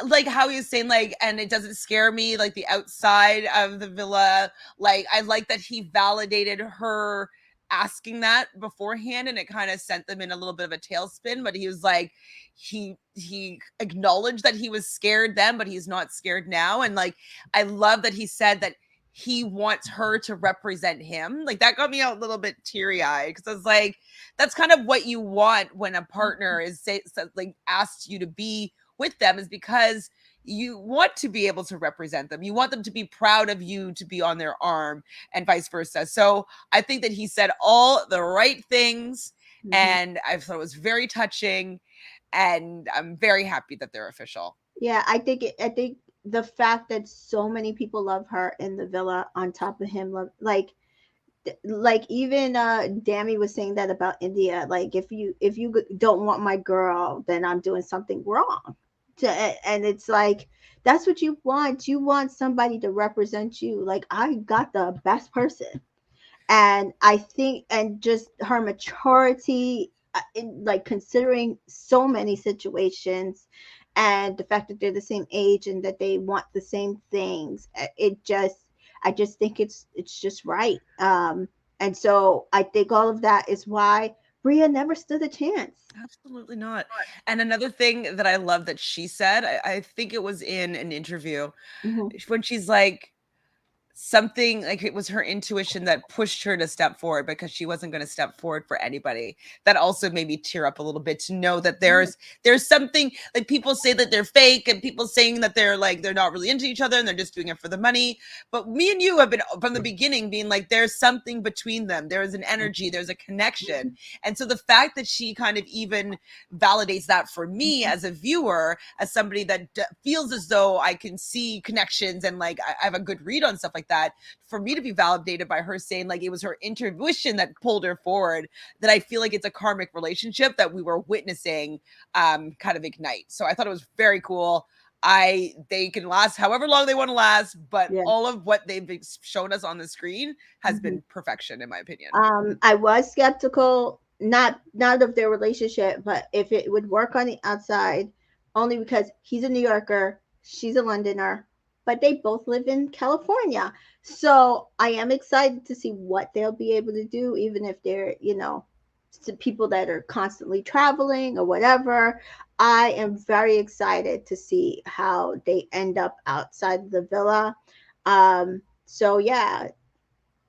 like how he was saying, like, and it doesn't scare me, like the outside of the villa. Like, I like that he validated her asking that beforehand, and it kind of sent them in a little bit of a tailspin. But he was like, he acknowledged that he was scared then, but he's not scared now. And like, I love that he said that he wants her to represent him. Like, that got me a little bit teary-eyed, because I was like, that's kind of what you want when a partner is like asked you to be with them, is because you want to be able to represent them. You want them to be proud of you to be on their arm, and vice versa. So I think that he said all the right things, Mm-hmm. and I thought it was very touching, and I'm very happy that they're official. Yeah, I think the fact that so many people love her in the villa, on top of him, love, like even Dammy was saying that about India. Like, if you don't want my girl, then I'm doing something wrong. And it's like, that's what you want. You want somebody to represent you. Like, I got the best person. And I think, and just her maturity, like considering so many situations, and the fact that they're the same age and that they want the same things, it just, I just think it's just right. And so I think all of that is why Bria never stood a chance. Absolutely not. And another thing that I love that she said, I think it was in an interview, Hmm. when she's like, something like, it was her intuition that pushed her to step forward, because she wasn't going to step forward for anybody. That also made me tear up a little bit, to know that there's something, like, people say that they're fake, and people saying that they're like, they're not really into each other and they're just doing it for the money. But me and you have been from the beginning being like, there's something between them, there's an energy, there's a connection. And so the fact that she kind of even validates that for me as a viewer, as somebody that feels as though I can see connections, and like I have a good read on stuff like that, for me to be validated by her saying like it was her intuition that pulled her forward, that I feel like it's a karmic relationship that we were witnessing kind of ignite. So I thought it was very cool. They can last however long they want to last, but Yeah. all of what they've shown us on the screen has Hmm. been perfection, in my opinion. I was skeptical, not of their relationship, but if it would work on the outside, only because he's a New Yorker, she's a Londoner, but they both live in California. So I am excited to see what they'll be able to do, even if they're, people that are constantly traveling or whatever. I am very excited to see how they end up outside the villa. So yeah,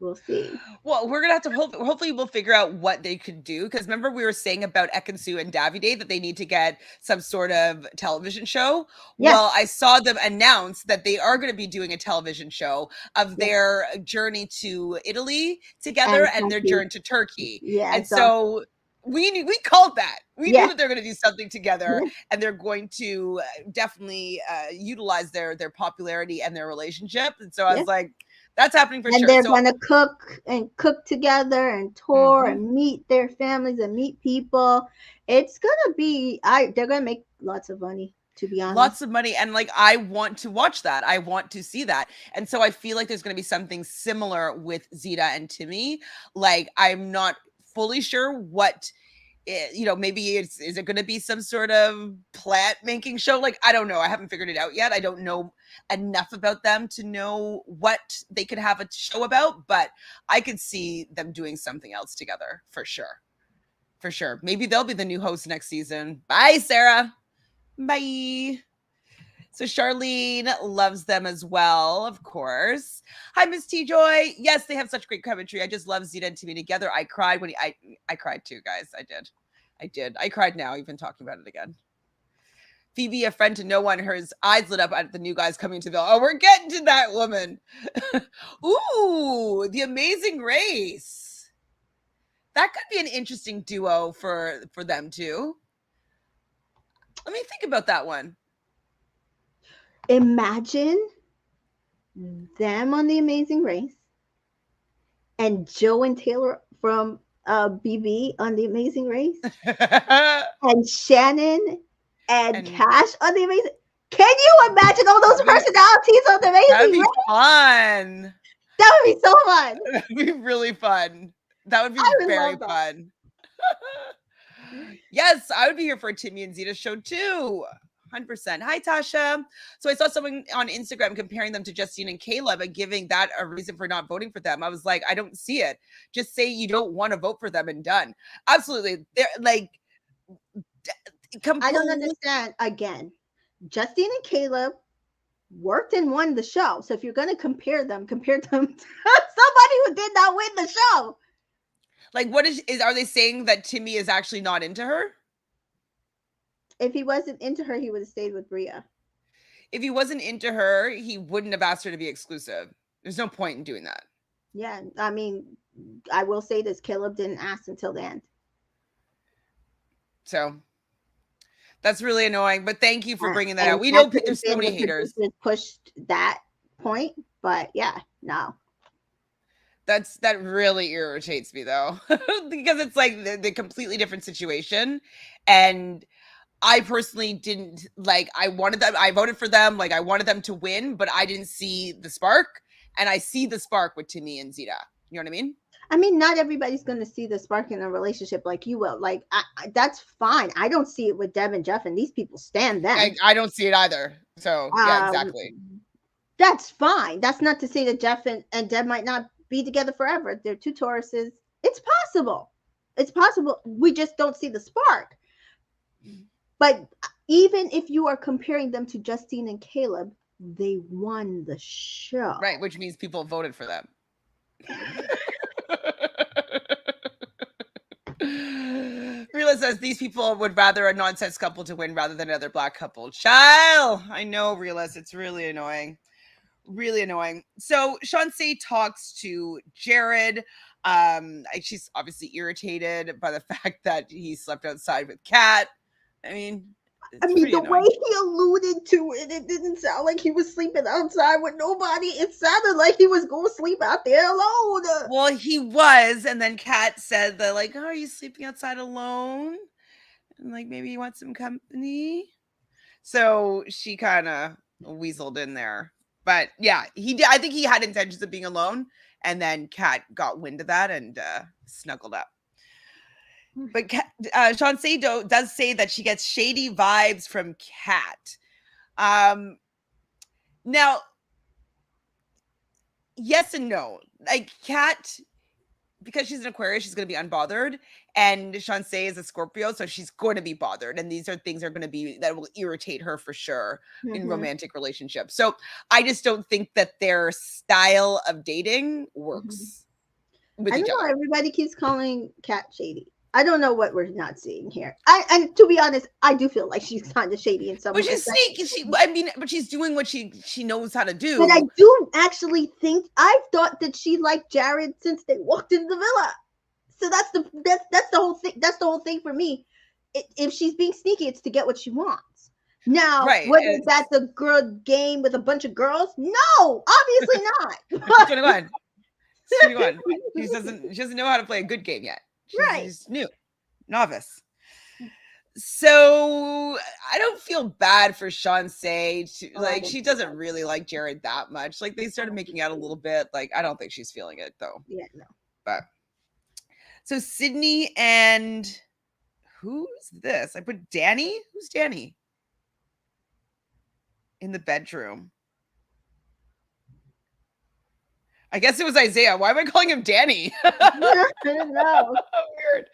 we'll see. Well, we're gonna have to hopefully we'll figure out what they could do, because remember we were saying about Ekansu and Davide that they need to get some sort of television show. Yes. Well, I saw them announce that they are going to be doing a television show of Yes. their journey to Italy together, And and their Turkey. journey to Turkey. Yeah, And so so we called that. We knew yes, that they're going to do something together, yes, and they're going to definitely utilize their popularity and their relationship. And so I was yes. like, that's happening for And sure. they're So gonna cook together and tour mhm. and meet their families and meet people. It's gonna be, they're gonna make lots of money, to be honest. Lots of money, and like, I want to watch that, I want to see that. And so I feel like there's going to be something similar with Zeta and Timmy. Like, I'm not fully sure what maybe it's is it going to be some sort of plant making show? Like, I don't know, I haven't figured it out yet. I don't know enough about them to know what they could have a show about, but I could see them doing something else together, for sure. For sure, maybe they'll be the new host next season. Bye, Sarah. Bye. So Charlene loves them as well, of course. Hi, Miss T Joy. Yes, they have such great chemistry. I just love Zeta and Timmy together. I cried when I cried too, guys. I did. I did. I cried now, even talking about it again. Phoebe, a friend to no one, her eyes lit up at the new guys coming to the. Oh, we're getting to that woman. Ooh, the Amazing Race. That could be an interesting duo for them too. Let me think about that one. Imagine them on The Amazing Race and Joe and Taylor from BB on The Amazing Race, and Shannon and And Cash on The Amazing. Can you imagine all those personalities on the That'd Amazing be Race? fun. That would be so fun. That'd be really fun. That would be I would very love that. fun. Yes, I would be here for a Timmy and Zeta show too. 100%. Hi, Tasha. So I saw someone on Instagram comparing them to Justine and Caleb and giving that a reason for not voting for them. I was like, I don't see it. Just say you don't want to vote for them and done. Absolutely. They're like, I don't understand. Again, Justine and Caleb worked and won the show. So if you're going to compare them to somebody who did not win the show. Like, what are they saying that Timmy is actually not into her? If he wasn't into her, he would have stayed with Bria. If he wasn't into her, he wouldn't have asked her to be exclusive. There's no point in doing that. Yeah, I mean, I will say this: Caleb didn't ask until the end. So that's really annoying. But thank you for bringing that out. We know there's so many haters. Pushed that point, but yeah, no. That really irritates me though, because it's like the completely different situation, and I personally didn't like. I wanted them. I voted for them. Like I wanted them to win, but I didn't see the spark, and I see the spark with Timmy and Zeta. You know what I mean? I mean, not everybody's going to see the spark in a relationship like you will. Like that's fine. I don't see it with Deb and Jeff, and these people stand them. I don't see it either. So yeah, exactly. That's fine. That's not to say that Jeff and Deb might not be together forever. They're two Tauruses. It's possible. It's possible. We just don't see the spark. But even if you are comparing them to Justine and Caleb, they won the show. Right, which means people voted for them. Realnesss says these people would rather a nonsense couple to win rather than another black couple. Child, I know, Realnesss. It's really annoying. Really annoying. So Shawnee talks to Jared. She's obviously irritated by the fact that he slept outside with Kat. I mean, the way he alluded to it, it didn't sound like he was sleeping outside with nobody. It sounded like he was going to sleep out there alone. Well, he was, and then Kat said that, like, oh, are you sleeping outside alone? And like, maybe you want some company. So she kind of weaseled in there. But yeah, he did. I think he had intentions of being alone, and then Kat got wind of that and snuggled up. But Shawnee does say that she gets shady vibes from Kat. Now, yes and no. Like Kat, because she's an Aquarius, she's going to be unbothered, and Shawnee is a Scorpio, so she's going to be bothered, and these are things are going to be that will irritate her for sure in romantic relationships. So I just don't think that their style of dating works. I don't know. Everybody keeps calling Kat shady. I don't know what we're not seeing here. And to be honest, I do feel like she's kind of shady in some ways. But she's sneaky. But she's doing what she knows how to do. But I do actually think I've thought that she liked Jared since they walked in the villa. So that's the whole thing. That's the whole thing for me. If she's being sneaky, it's to get what she wants. Now, whether that's a good game with a bunch of girls, no, obviously not. She's 21. She doesn't know how to play a good game yet. She's new, novice. So I don't feel bad for Shawnee. Like she doesn't really like Jared that much. Like they started making out a little bit. Like I don't think she's feeling it though. Yeah, no. But so Sydney and who's this? I put Danny. Who's Danny? In the bedroom. I guess it was Isaiah. Why am I calling him Danny? I don't know. Weird.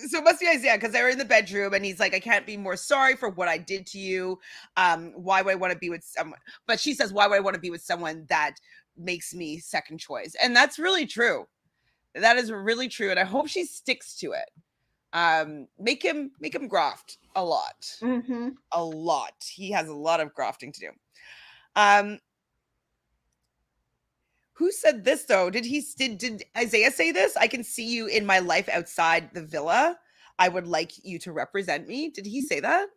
So it must be Isaiah because they were in the bedroom and he's like, I can't be more sorry for what I did to you. Why would I want to be with someone? But she says, why would I want to be with someone that makes me second choice? And that's really true. That is really true. And I hope she sticks to it. Make him graft a lot. A lot. He has a lot of grafting to do. Who said this though? Did Isaiah say this? I can see you in my life outside the villa. I would like you to represent me. Did he say that?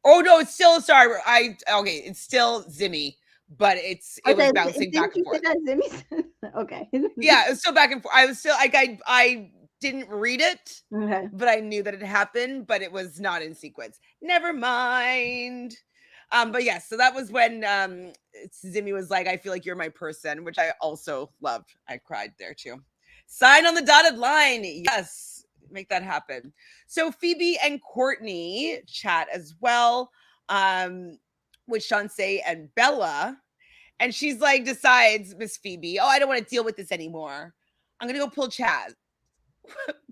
Oh no, it's still it's still Zimmy, but it was bouncing back and forth. Okay. Yeah, it was still back and forth. I was still I didn't read it, Okay. but I knew that it happened, but it was not in sequence. Never mind. But yes, so that was when Zimmy was like, I feel like you're my person, which I also loved. I cried there too. Sign on the dotted line. Yes, make that happen. So Phoebe and Courtney chat as well, with Shansay and Bella. And she's like, decides, Miss Phoebe, oh, I don't want to deal with this anymore. I'm going to go pull Chaz.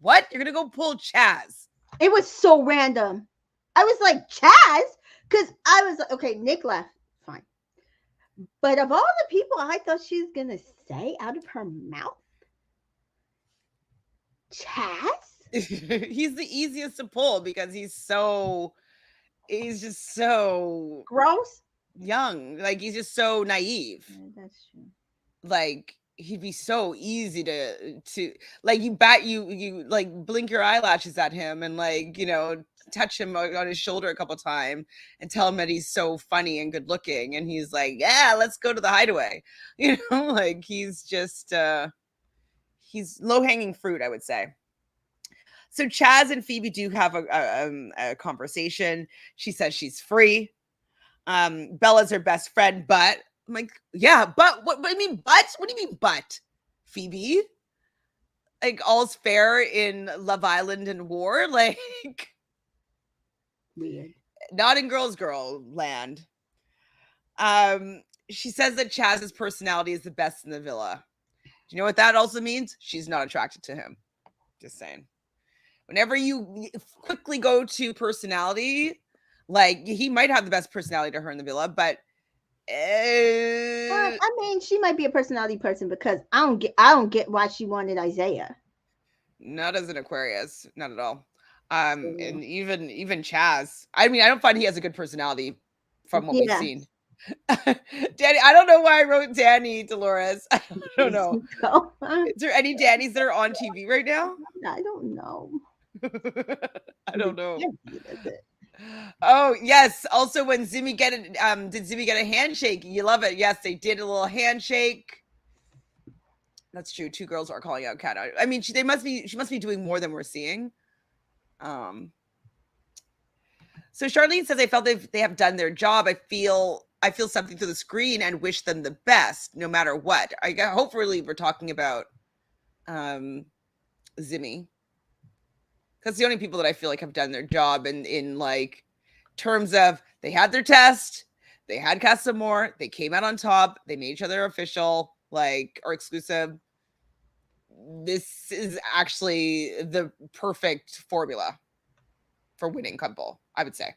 What? You're going to go pull Chaz? It was so random. I was like, Chaz? Because I was like, okay, Nick left. Fine. But of all the people I thought she was going to say out of her mouth, Chaz? He's the easiest to pull because he's just so Gross? young. Like, he's just so naive. Yeah, that's true. Like, he'd be so easy to like, you like blink your eyelashes at him and like, touch him on his shoulder a couple times and tell him that he's so funny and good looking, and he's like, yeah, let's go to the hideaway. Like, he's just he's low-hanging fruit, I would say. So Chaz and Phoebe do have a conversation. She says she's free. Bella's her best friend, but I'm like, yeah, but what do you mean, but? What do you mean, but? Phoebe? Like, all's fair in Love Island and war? Like, Weird. not in Girls Girl land. She says that Chaz's personality is the best in the villa. Do you know what that also means? She's not attracted to him. Just saying. Whenever you quickly go to personality, like, he might have the best personality to her in the villa, but I mean, she might be a personality person because I don't get why she wanted Isaiah. not as an Aquarius, not at all. And even Chaz. I mean, I don't find he has a good personality from what we've seen. Danny, I don't know why I wrote Danny, Dolores. I don't know. Is there any Dannys that are on TV right now? I don't know. I don't know. Oh yes. Also, when Zimmy did Zimmy get a handshake? You love it. Yes, they did a little handshake. That's true. Two girls are calling out Kat. I mean, she must be doing more than we're seeing. So Charlene says, I felt they have done their job. I feel something through the screen and wish them the best, no matter what. Hopefully we're talking about Zimmy. That's the only people that I feel like have done their job in like terms of they had their test, they had Casa More, they came out on top, they made each other official, like, or exclusive. This is actually the perfect formula for winning couple, I would say.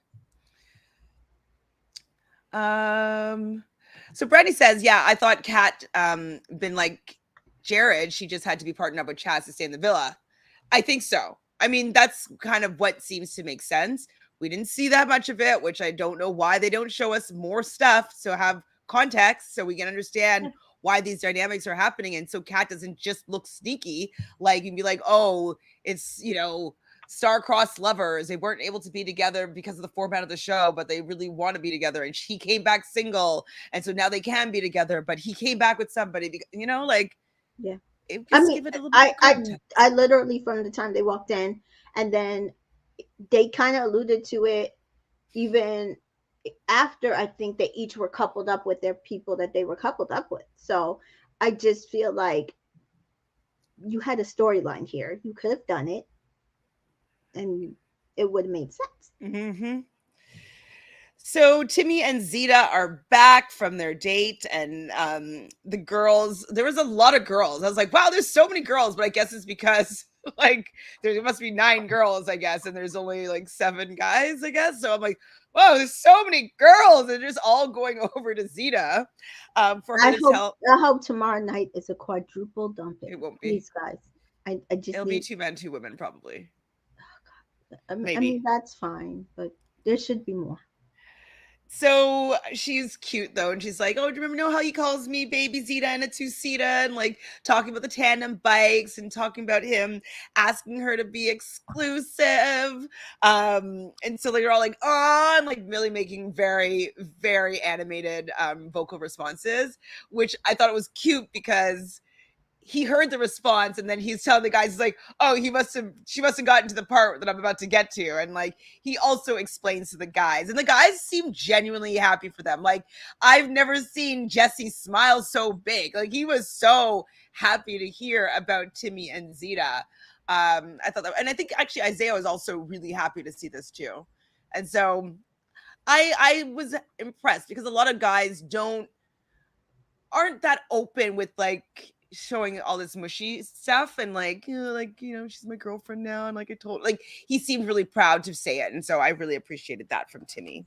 So Brandy says, yeah, I thought Kat been like Jared, she just had to be partnered up with Chaz to stay in the villa. I think so. I mean, that's kind of what seems to make sense. We didn't see that much of it, which I don't know why they don't show us more stuff, so have context so we can understand why these dynamics are happening. And so Kat doesn't just look sneaky, like, you'd be like, oh, it's, star-crossed lovers. They weren't able to be together because of the format of the show, but they really want to be together. And he came back single, and so now they can be together, but he came back with somebody, like, yeah. I mean, give it a little bit of context. I literally, from the time they walked in, and then they kind of alluded to it even after, I think they each were coupled up with their people that they were coupled up with. So I just feel like you had a storyline here. You could have done it, and it would have made sense. Mm-hmm. So Timmy and Zeta are back from their date, and the girls, there was a lot of girls. I was like, wow, there's so many girls, but I guess it's because like there must be 9 girls, I guess, and there's only like 7 guys, I guess. So I'm like, whoa, there's so many girls, and they're just all going over to Zeta for her I hope tomorrow night is a quadruple dumping. It won't be. Please, guys. I just it'll be 2 men, 2 women, probably. Oh, God. I mean, that's fine, but there should be more. So she's cute though, and she's like, oh, do you remember how he calls me baby Zeta and a 2-seater, and like talking about the tandem bikes and talking about him asking her to be exclusive. And so they're all like, oh, and like really making very, very animated vocal responses, which I thought it was cute because he heard the response, and then he's telling the guys, he's like, oh, she must have gotten to the part that I'm about to get to. And like, he also explains to the guys, and the guys seem genuinely happy for them. Like, I've never seen Jesse smile so big. Like, he was so happy to hear about Timmy and Zeta. I thought that, and I think actually Isaiah was also really happy to see this too. And so I was impressed, because a lot of guys aren't that open with like showing all this mushy stuff, and like, she's my girlfriend now, and like, I told, like, he seemed really proud to say it, and so I really appreciated that from Timmy.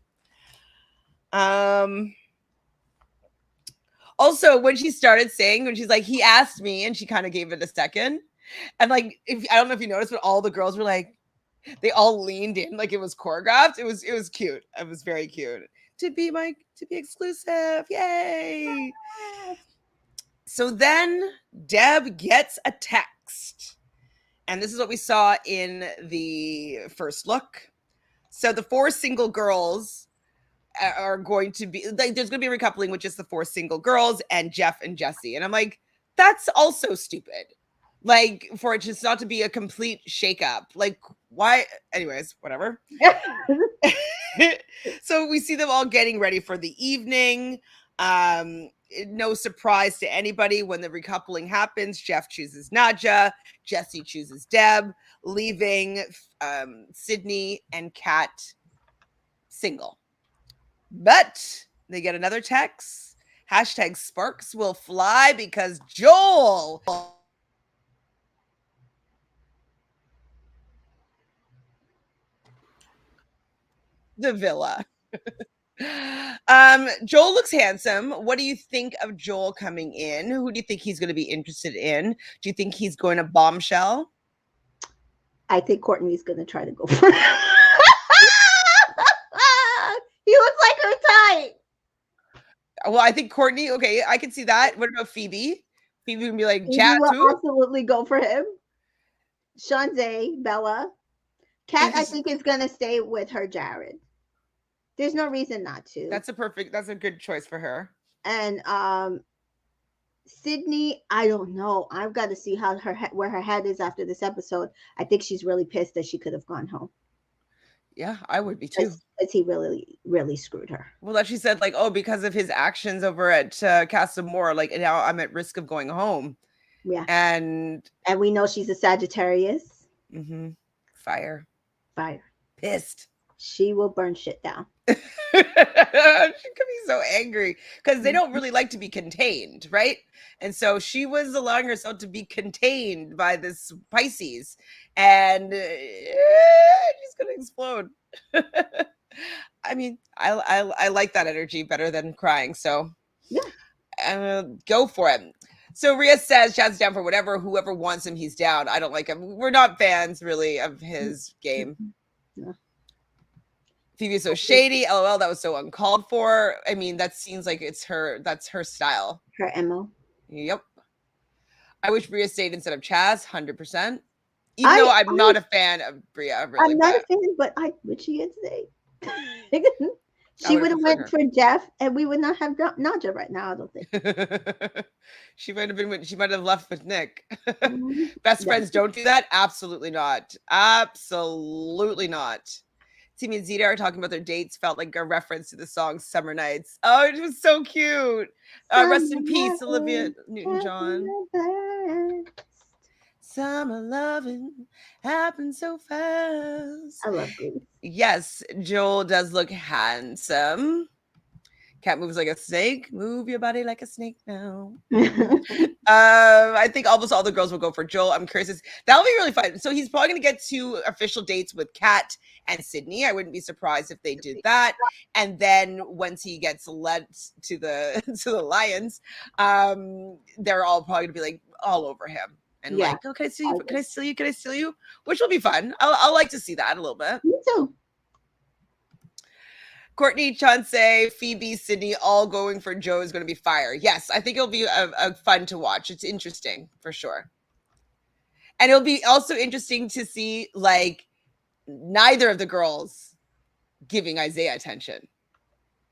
Also, when she started saying, when she's like, he asked me, and she kind of gave it a second, and like, if I don't know if you noticed, but all the girls were like, they all leaned in like it was choreographed. It was cute. It was very cute. To be exclusive. Yay. So then Deb gets a text. And this is what we saw in the first look. So the 4 single girls are going to be like, there's going to be a recoupling with just the 4 single girls and Jeff and Jesse. And I'm like, that's also stupid. Like, for it just not to be a complete shakeup. Like, why? Anyways, whatever. So we see them all getting ready for the evening. No surprise to anybody when the recoupling happens. Jeff chooses Nadja. Jesse chooses Deb, leaving Sydney and Kat single. But they get another text. Hashtag sparks will fly because Joel the villa. Joel looks handsome. What do you think of Joel coming in? Who do you think he's going to be interested in? Do you think he's going to bombshell? I think Courtney's going to try to go for it. He looks like her type. Well, I think Courtney, okay, I can see that. What about Phoebe? Phoebe would be like, Jazz will absolutely go for him. Shanzay, Bella. Kat, I think, is going to stay with her Jared. There's no reason not to. That's a good choice for her. And Sydney, I don't know. I've got to see where her head is after this episode. I think she's really pissed that she could have gone home. Yeah, I would be too. Because he really, really screwed her. Well, that she said, like, oh, because of his actions over at Casa Moore, like, now I'm at risk of going home. Yeah. And we know she's a Sagittarius. Mm-hmm. Fire. Pissed. She will burn shit down. She could be so angry because they don't really like to be contained, right? And so she was allowing herself to be contained by this Pisces, and she's gonna explode. I mean, I like that energy better than crying, so yeah, go for it. So Rhea says Chad's down for whatever. Whoever wants him, he's down. I don't like him. We're not fans really of his game. No. Phoebe's so shady. LOL, that was so uncalled for. I mean, that seems like that's her style. Her MO. Yep. I wish Bria stayed instead of Chaz, 100%. Even though I'm not a fan of Bria. Really, I'm not a fan, but I wish she had stayed. She would have went for Jeff, and we would not have Nadja right now, I don't think. She might have left with Nick. Best friends don't do that? Absolutely not. Absolutely not. Timmy and Zeta are talking about their dates, felt like a reference to the song Summer Nights. Oh, it was so cute. Rest in peace, Olivia Newton-John. Summer loving happened so fast. I love Bruce. Yes, Joel does look handsome. Cat moves like a snake. Move your body like a snake now. I think almost all the girls will go for Joel. I'm curious. That'll be really fun. So he's probably going to get 2 official dates with Kat and Sydney. I wouldn't be surprised if they did that. And then once he gets led to the Lions, they're all probably going to be like all over him. And like, oh, can I steal you? Can I steal you? Can I steal you? Which will be fun. I'll like to see that a little bit. Me too. Courtney, Chauncey, Phoebe, Sydney, all going for Joe is going to be fire. Yes, I think it'll be a fun to watch. It's interesting for sure. And it'll be also interesting to see like neither of the girls giving Isaiah attention.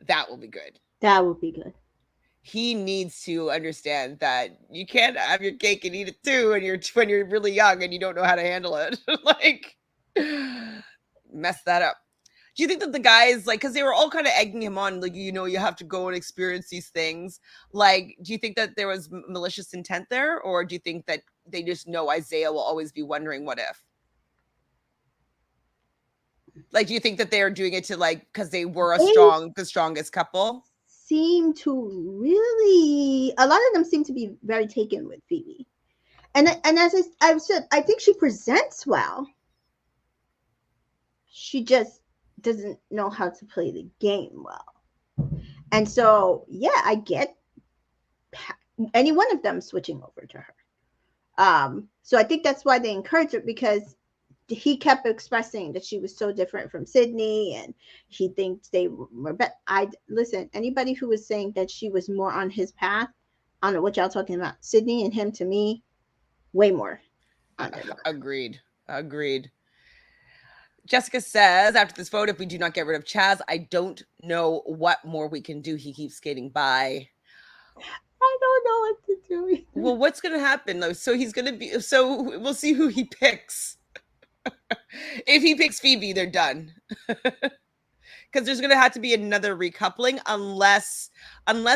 That will be good. That would be good. he needs to understand that you can't have your cake and eat it too when you're really young and you don't know how to handle it. Like, mess that up. Do you think that the guys, like, because they were all kind of egging him on, like, you have to go and experience these things, like, do you think that there was malicious intent there, or do you think that they just know Isaiah will always be wondering what if? Like, do you think that they're doing it to, like, because they were They the strongest couple? seem to really, a lot of them seem to be very taken with Phoebe. And as I've said, I think she presents well. She just doesn't know how to play the game well. And so, yeah, I get any one of them switching over to her. So I think that's why they encourage her, because he kept expressing that she was so different from Sydney, and he thinks they were better. Listen, anybody who was saying that she was more on his path, I don't know what y'all talking about. Sydney and him, to me, way more on their path. Agreed. Jessica says, after this vote, if we do not get rid of Chaz, I don't know what more we can do. He keeps skating by. I don't know what to do either. Well, what's going to happen though? So we'll see who he picks. If he picks Phoebe, they're done. Because there's going to have to be another recoupling unless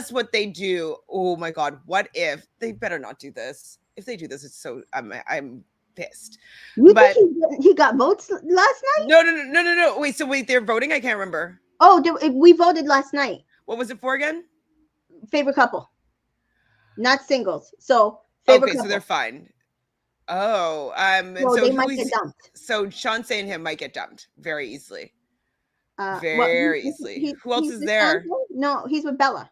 what they do. Oh my God. What if they better not do this? If they do this, it's so I'm pissed. You think he got votes last night? No. Wait, they're voting? I can't remember. Oh, we voted last night. What was it for again? Favorite couple, not singles. So favorite couple. So they're fine. Oh, so they might get dumped. So Chauncey and him might get dumped very easily. Very easily. Who else is there? No, he's with Bella.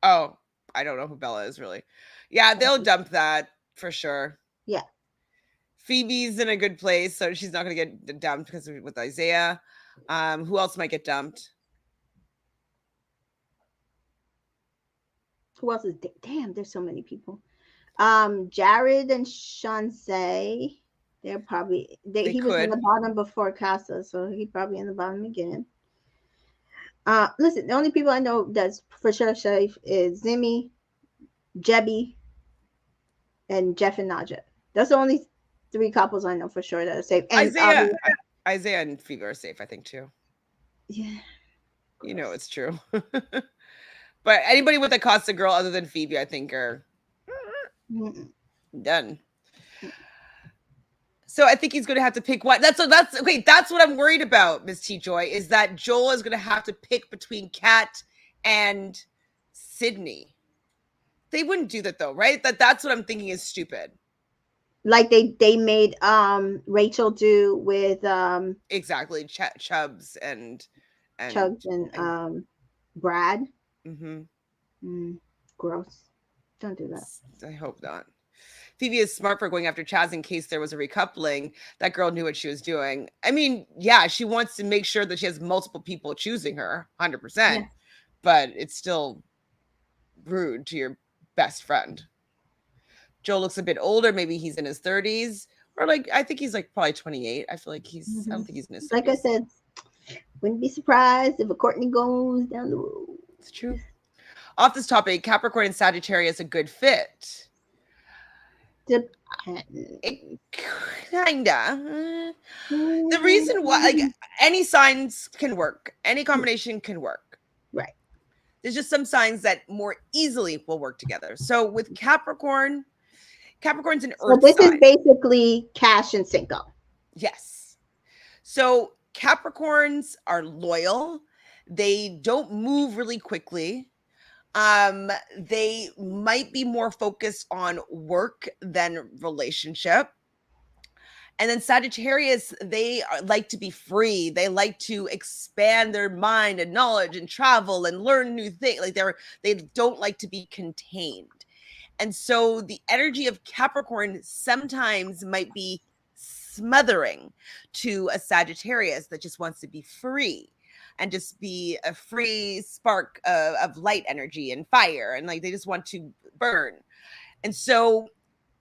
Oh, I don't know who Bella is really. Yeah, they'll dump that for sure. Yeah. Phoebe's in a good place, so she's not going to get dumped because with Isaiah. Who else might get dumped? Who else is damn? There's so many people. Jared and Chauncey. They're probably he was in the bottom before Casa, so he probably in the bottom again. Listen, the only people I know that's for sure safe is Zimmy, Jebby, and Jeff and Najee. That's the only 3 couples I know for sure that are safe. And Isaiah and Phoebe are safe, I think, too. Yeah. You know it's true. But anybody with a Costa girl other than Phoebe, I think, are done. So I think he's going to have to pick one. That's what I'm worried about, Miss T Joy, is that Joel is going to have to pick between Kat and Sydney. They wouldn't do that though, right? That's what I'm thinking is stupid. Like they made Rachel do with exactly Chubbs and Brad. Gross. Don't do that. I hope not. Phoebe is smart for going after Chaz in case there was a recoupling. That girl knew what she was doing. I mean, yeah, she wants to make sure that she has multiple people choosing her, 100%. Yeah. But it's still rude to your best friend. Joel looks a bit older. Maybe he's in his 30s. Or I think he's probably 28. I feel like I don't think he's in his 30s. Like I said, wouldn't be surprised if a Courtney goes down the road. It's true. Off this topic, Capricorn and Sagittarius a good fit. Kinda. The reason why, any signs can work. Any combination can work. Right. There's just some signs that more easily will work together. So with Capricorn's an earth sign. So this is basically Cash and Cinco. Yes. So Capricorns are loyal. They don't move really quickly. They might be more focused on work than relationship. And then Sagittarius, they like to be free. They like to expand their mind and knowledge and travel and learn new things. They don't like to be contained. And so the energy of Capricorn sometimes might be smothering to a Sagittarius that just wants to be free and just be a free spark of light energy and fire. And they just want to burn. And so,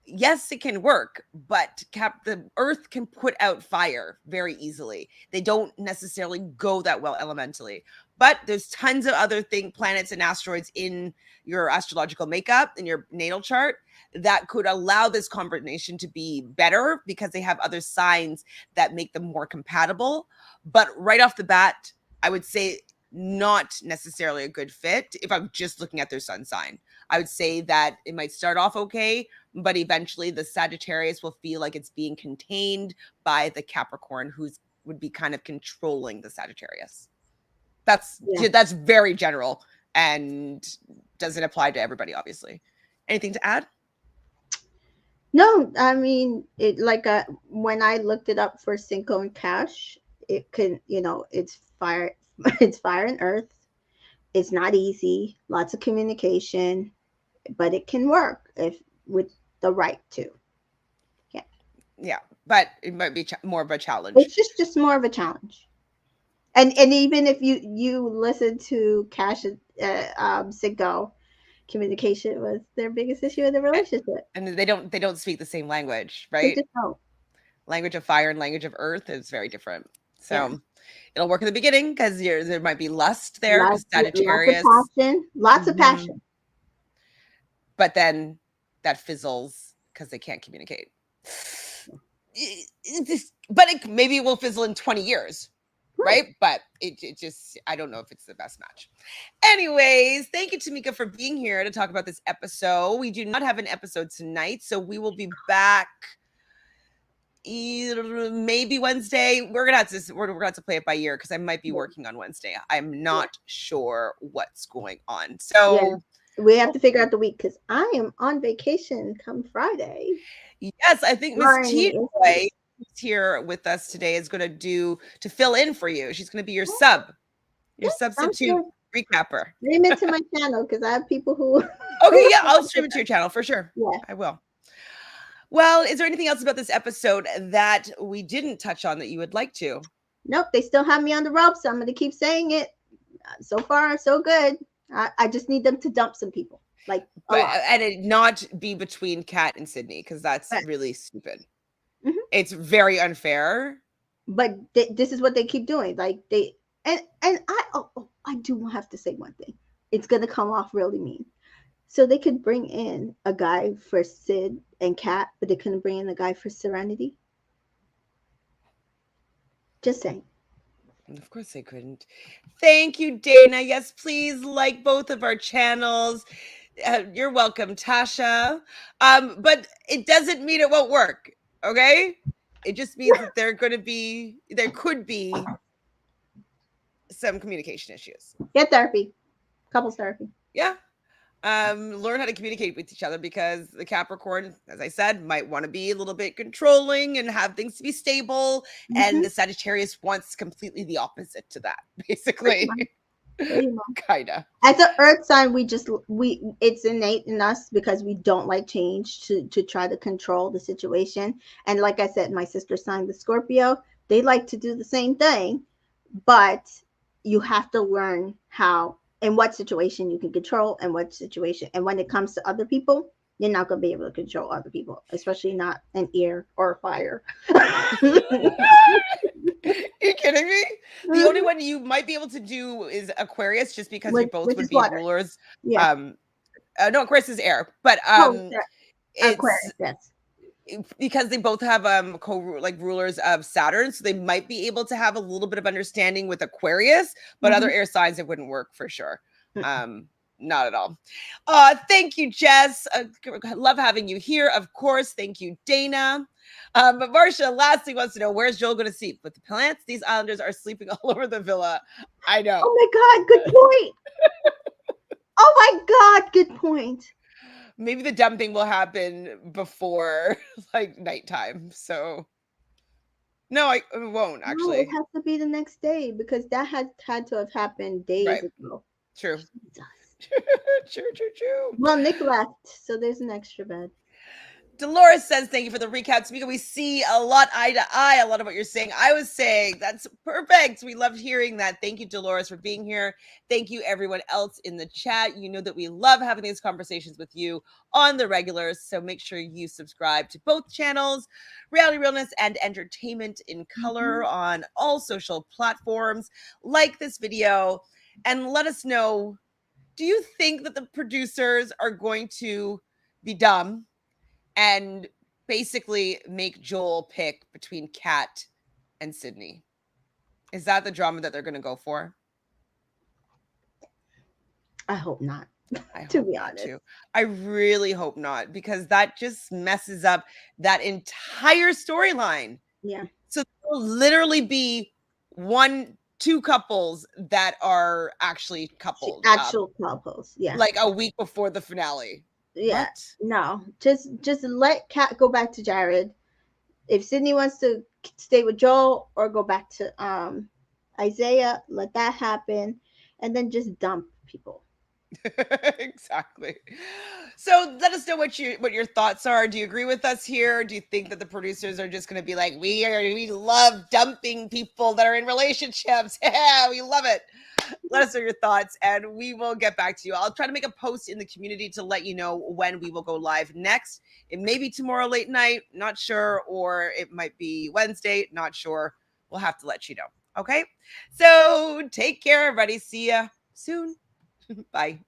yes, it can work, but the earth can put out fire very easily. They don't necessarily go that well elementally. But there's tons of other planets and asteroids in your astrological makeup, in your natal chart, that could allow this combination to be better because they have other signs that make them more compatible. But right off the bat, I would say not necessarily a good fit if I'm just looking at their sun sign. I would say that it might start off okay, but eventually the Sagittarius will feel like it's being contained by the Capricorn, who's would be kind of controlling the Sagittarius. That's very general and doesn't apply to everybody, obviously. Anything to add? No, I mean, it like when I looked it up for Cinco and Cash, it can, it's fire, it's fire and earth. It's not easy, lots of communication, but it can work if with the right to. Yeah. Yeah, but it might be more of a challenge. It's just more of a challenge. And even if you listen to Cash Cinco, communication was their biggest issue in the relationship. And they don't speak the same language, They right? just don't. Language of fire and language of earth is very different. So it'll work in the beginning because there might be lust there because Sagittarius. Lots of passion. But then that fizzles because they can't communicate. But maybe it will fizzle in 20 years. Right? But it just, I don't know if it's the best match. Anyways, thank you, Tamika, for being here to talk about this episode. We do not have an episode tonight, so we will be back maybe Wednesday. We're gonna have to play it by ear because I might be working on Wednesday. I'm not sure what's going on. So we have to figure out the week because I am on vacation come Friday. Yes, I think Miss T who's here with us today is going to fill in for you. She's going to be your substitute recapper. Stream it to my channel because I have people who. Okay, yeah, I'll stream it to your channel for sure. Yeah, I will. Well, is there anything else about this episode that we didn't touch on that you would like to? Nope, they still have me on the ropes, so I'm going to keep saying it. So far, so good. I just need them to dump some people. And it not be between Kat and Sydney because that's really stupid. Mm-hmm. It's very unfair. But this is what they keep doing. Like I do have to say one thing. It's gonna come off really mean. So they could bring in a guy for Sid and Kat, but they couldn't bring in a guy for Serenity. Just saying. Of course they couldn't. Thank you, Dana. Yes, please like both of our channels. You're welcome, Tasha. But it doesn't mean it won't work. Okay, it just means that there could be some communication issues. Get therapy, couples therapy. Yeah. Learn how to communicate with each other because the Capricorn, as I said, might want to be a little bit controlling and have things to be stable. Mm-hmm. And the Sagittarius wants completely the opposite to that, basically. Kinda. As an earth sign, it's innate in us because we don't like change to try to control the situation. And like I said, my sister sign, the Scorpio, they like to do the same thing, but you have to learn how, in what situation you can control and what situation. And when it comes to other people, you're not going to be able to control other people, especially not an air or a fire. Are you kidding me? The only one you might be able to do is Aquarius, just because you both would be water. Rulers. Yeah. No, Aquarius is air, but Aquarius, yes. Because they both have rulers of Saturn, so they might be able to have a little bit of understanding with Aquarius, but other air signs it wouldn't work for sure. Not at all. Thank you, Jess. Love having you here. Of course. Thank you, Dana. But Marcia lastly wants to know, where's Joel going to sleep? With the plants, these islanders are sleeping all over the villa. I know. Oh my God, good point. Oh my God, good point. Maybe the dumping will happen before nighttime. So no, it won't actually. No, it has to be the next day because that had to have happened days ago. True. True. Well, Nick left, so there's an extra bed. Dolores says, thank you for the recap. Tamika, we see a lot eye to eye, a lot of what you're saying. I was saying, that's perfect. We loved hearing that. Thank you, Dolores, for being here. Thank you, everyone else in the chat. You know that we love having these conversations with you on the regulars, so make sure you subscribe to both channels, Reality Realness and Entertainment in Color on all social platforms. Like this video and let us know, do you think that the producers are going to be dumb and basically make Joel pick between Kat and Sydney? Is that the drama that they're going to go for? I hope not. I To hope be not honest. too. I really hope not, because that just messes up that entire storyline. Yeah. So there'll literally be two couples that are actually coupled, Actual Clubhouse. Yeah. like a week before the finale. Yeah. What? No. Just let Kat go back to Jared. If Sydney wants to stay with Joel or go back to Isaiah, let that happen, and then just dump people. Exactly. So let us know what your thoughts are. Do you agree with us here? Do you think that the producers are just going to be like, we love dumping people that are in relationships? Yeah, we love it. Let us know your thoughts, and we will get back to you. I'll try to make a post in the community to let you know when we will go live next. It may be tomorrow late night, not sure, or it might be Wednesday, not sure. We'll have to let you know. Okay. So take care, everybody. See ya soon. Bye.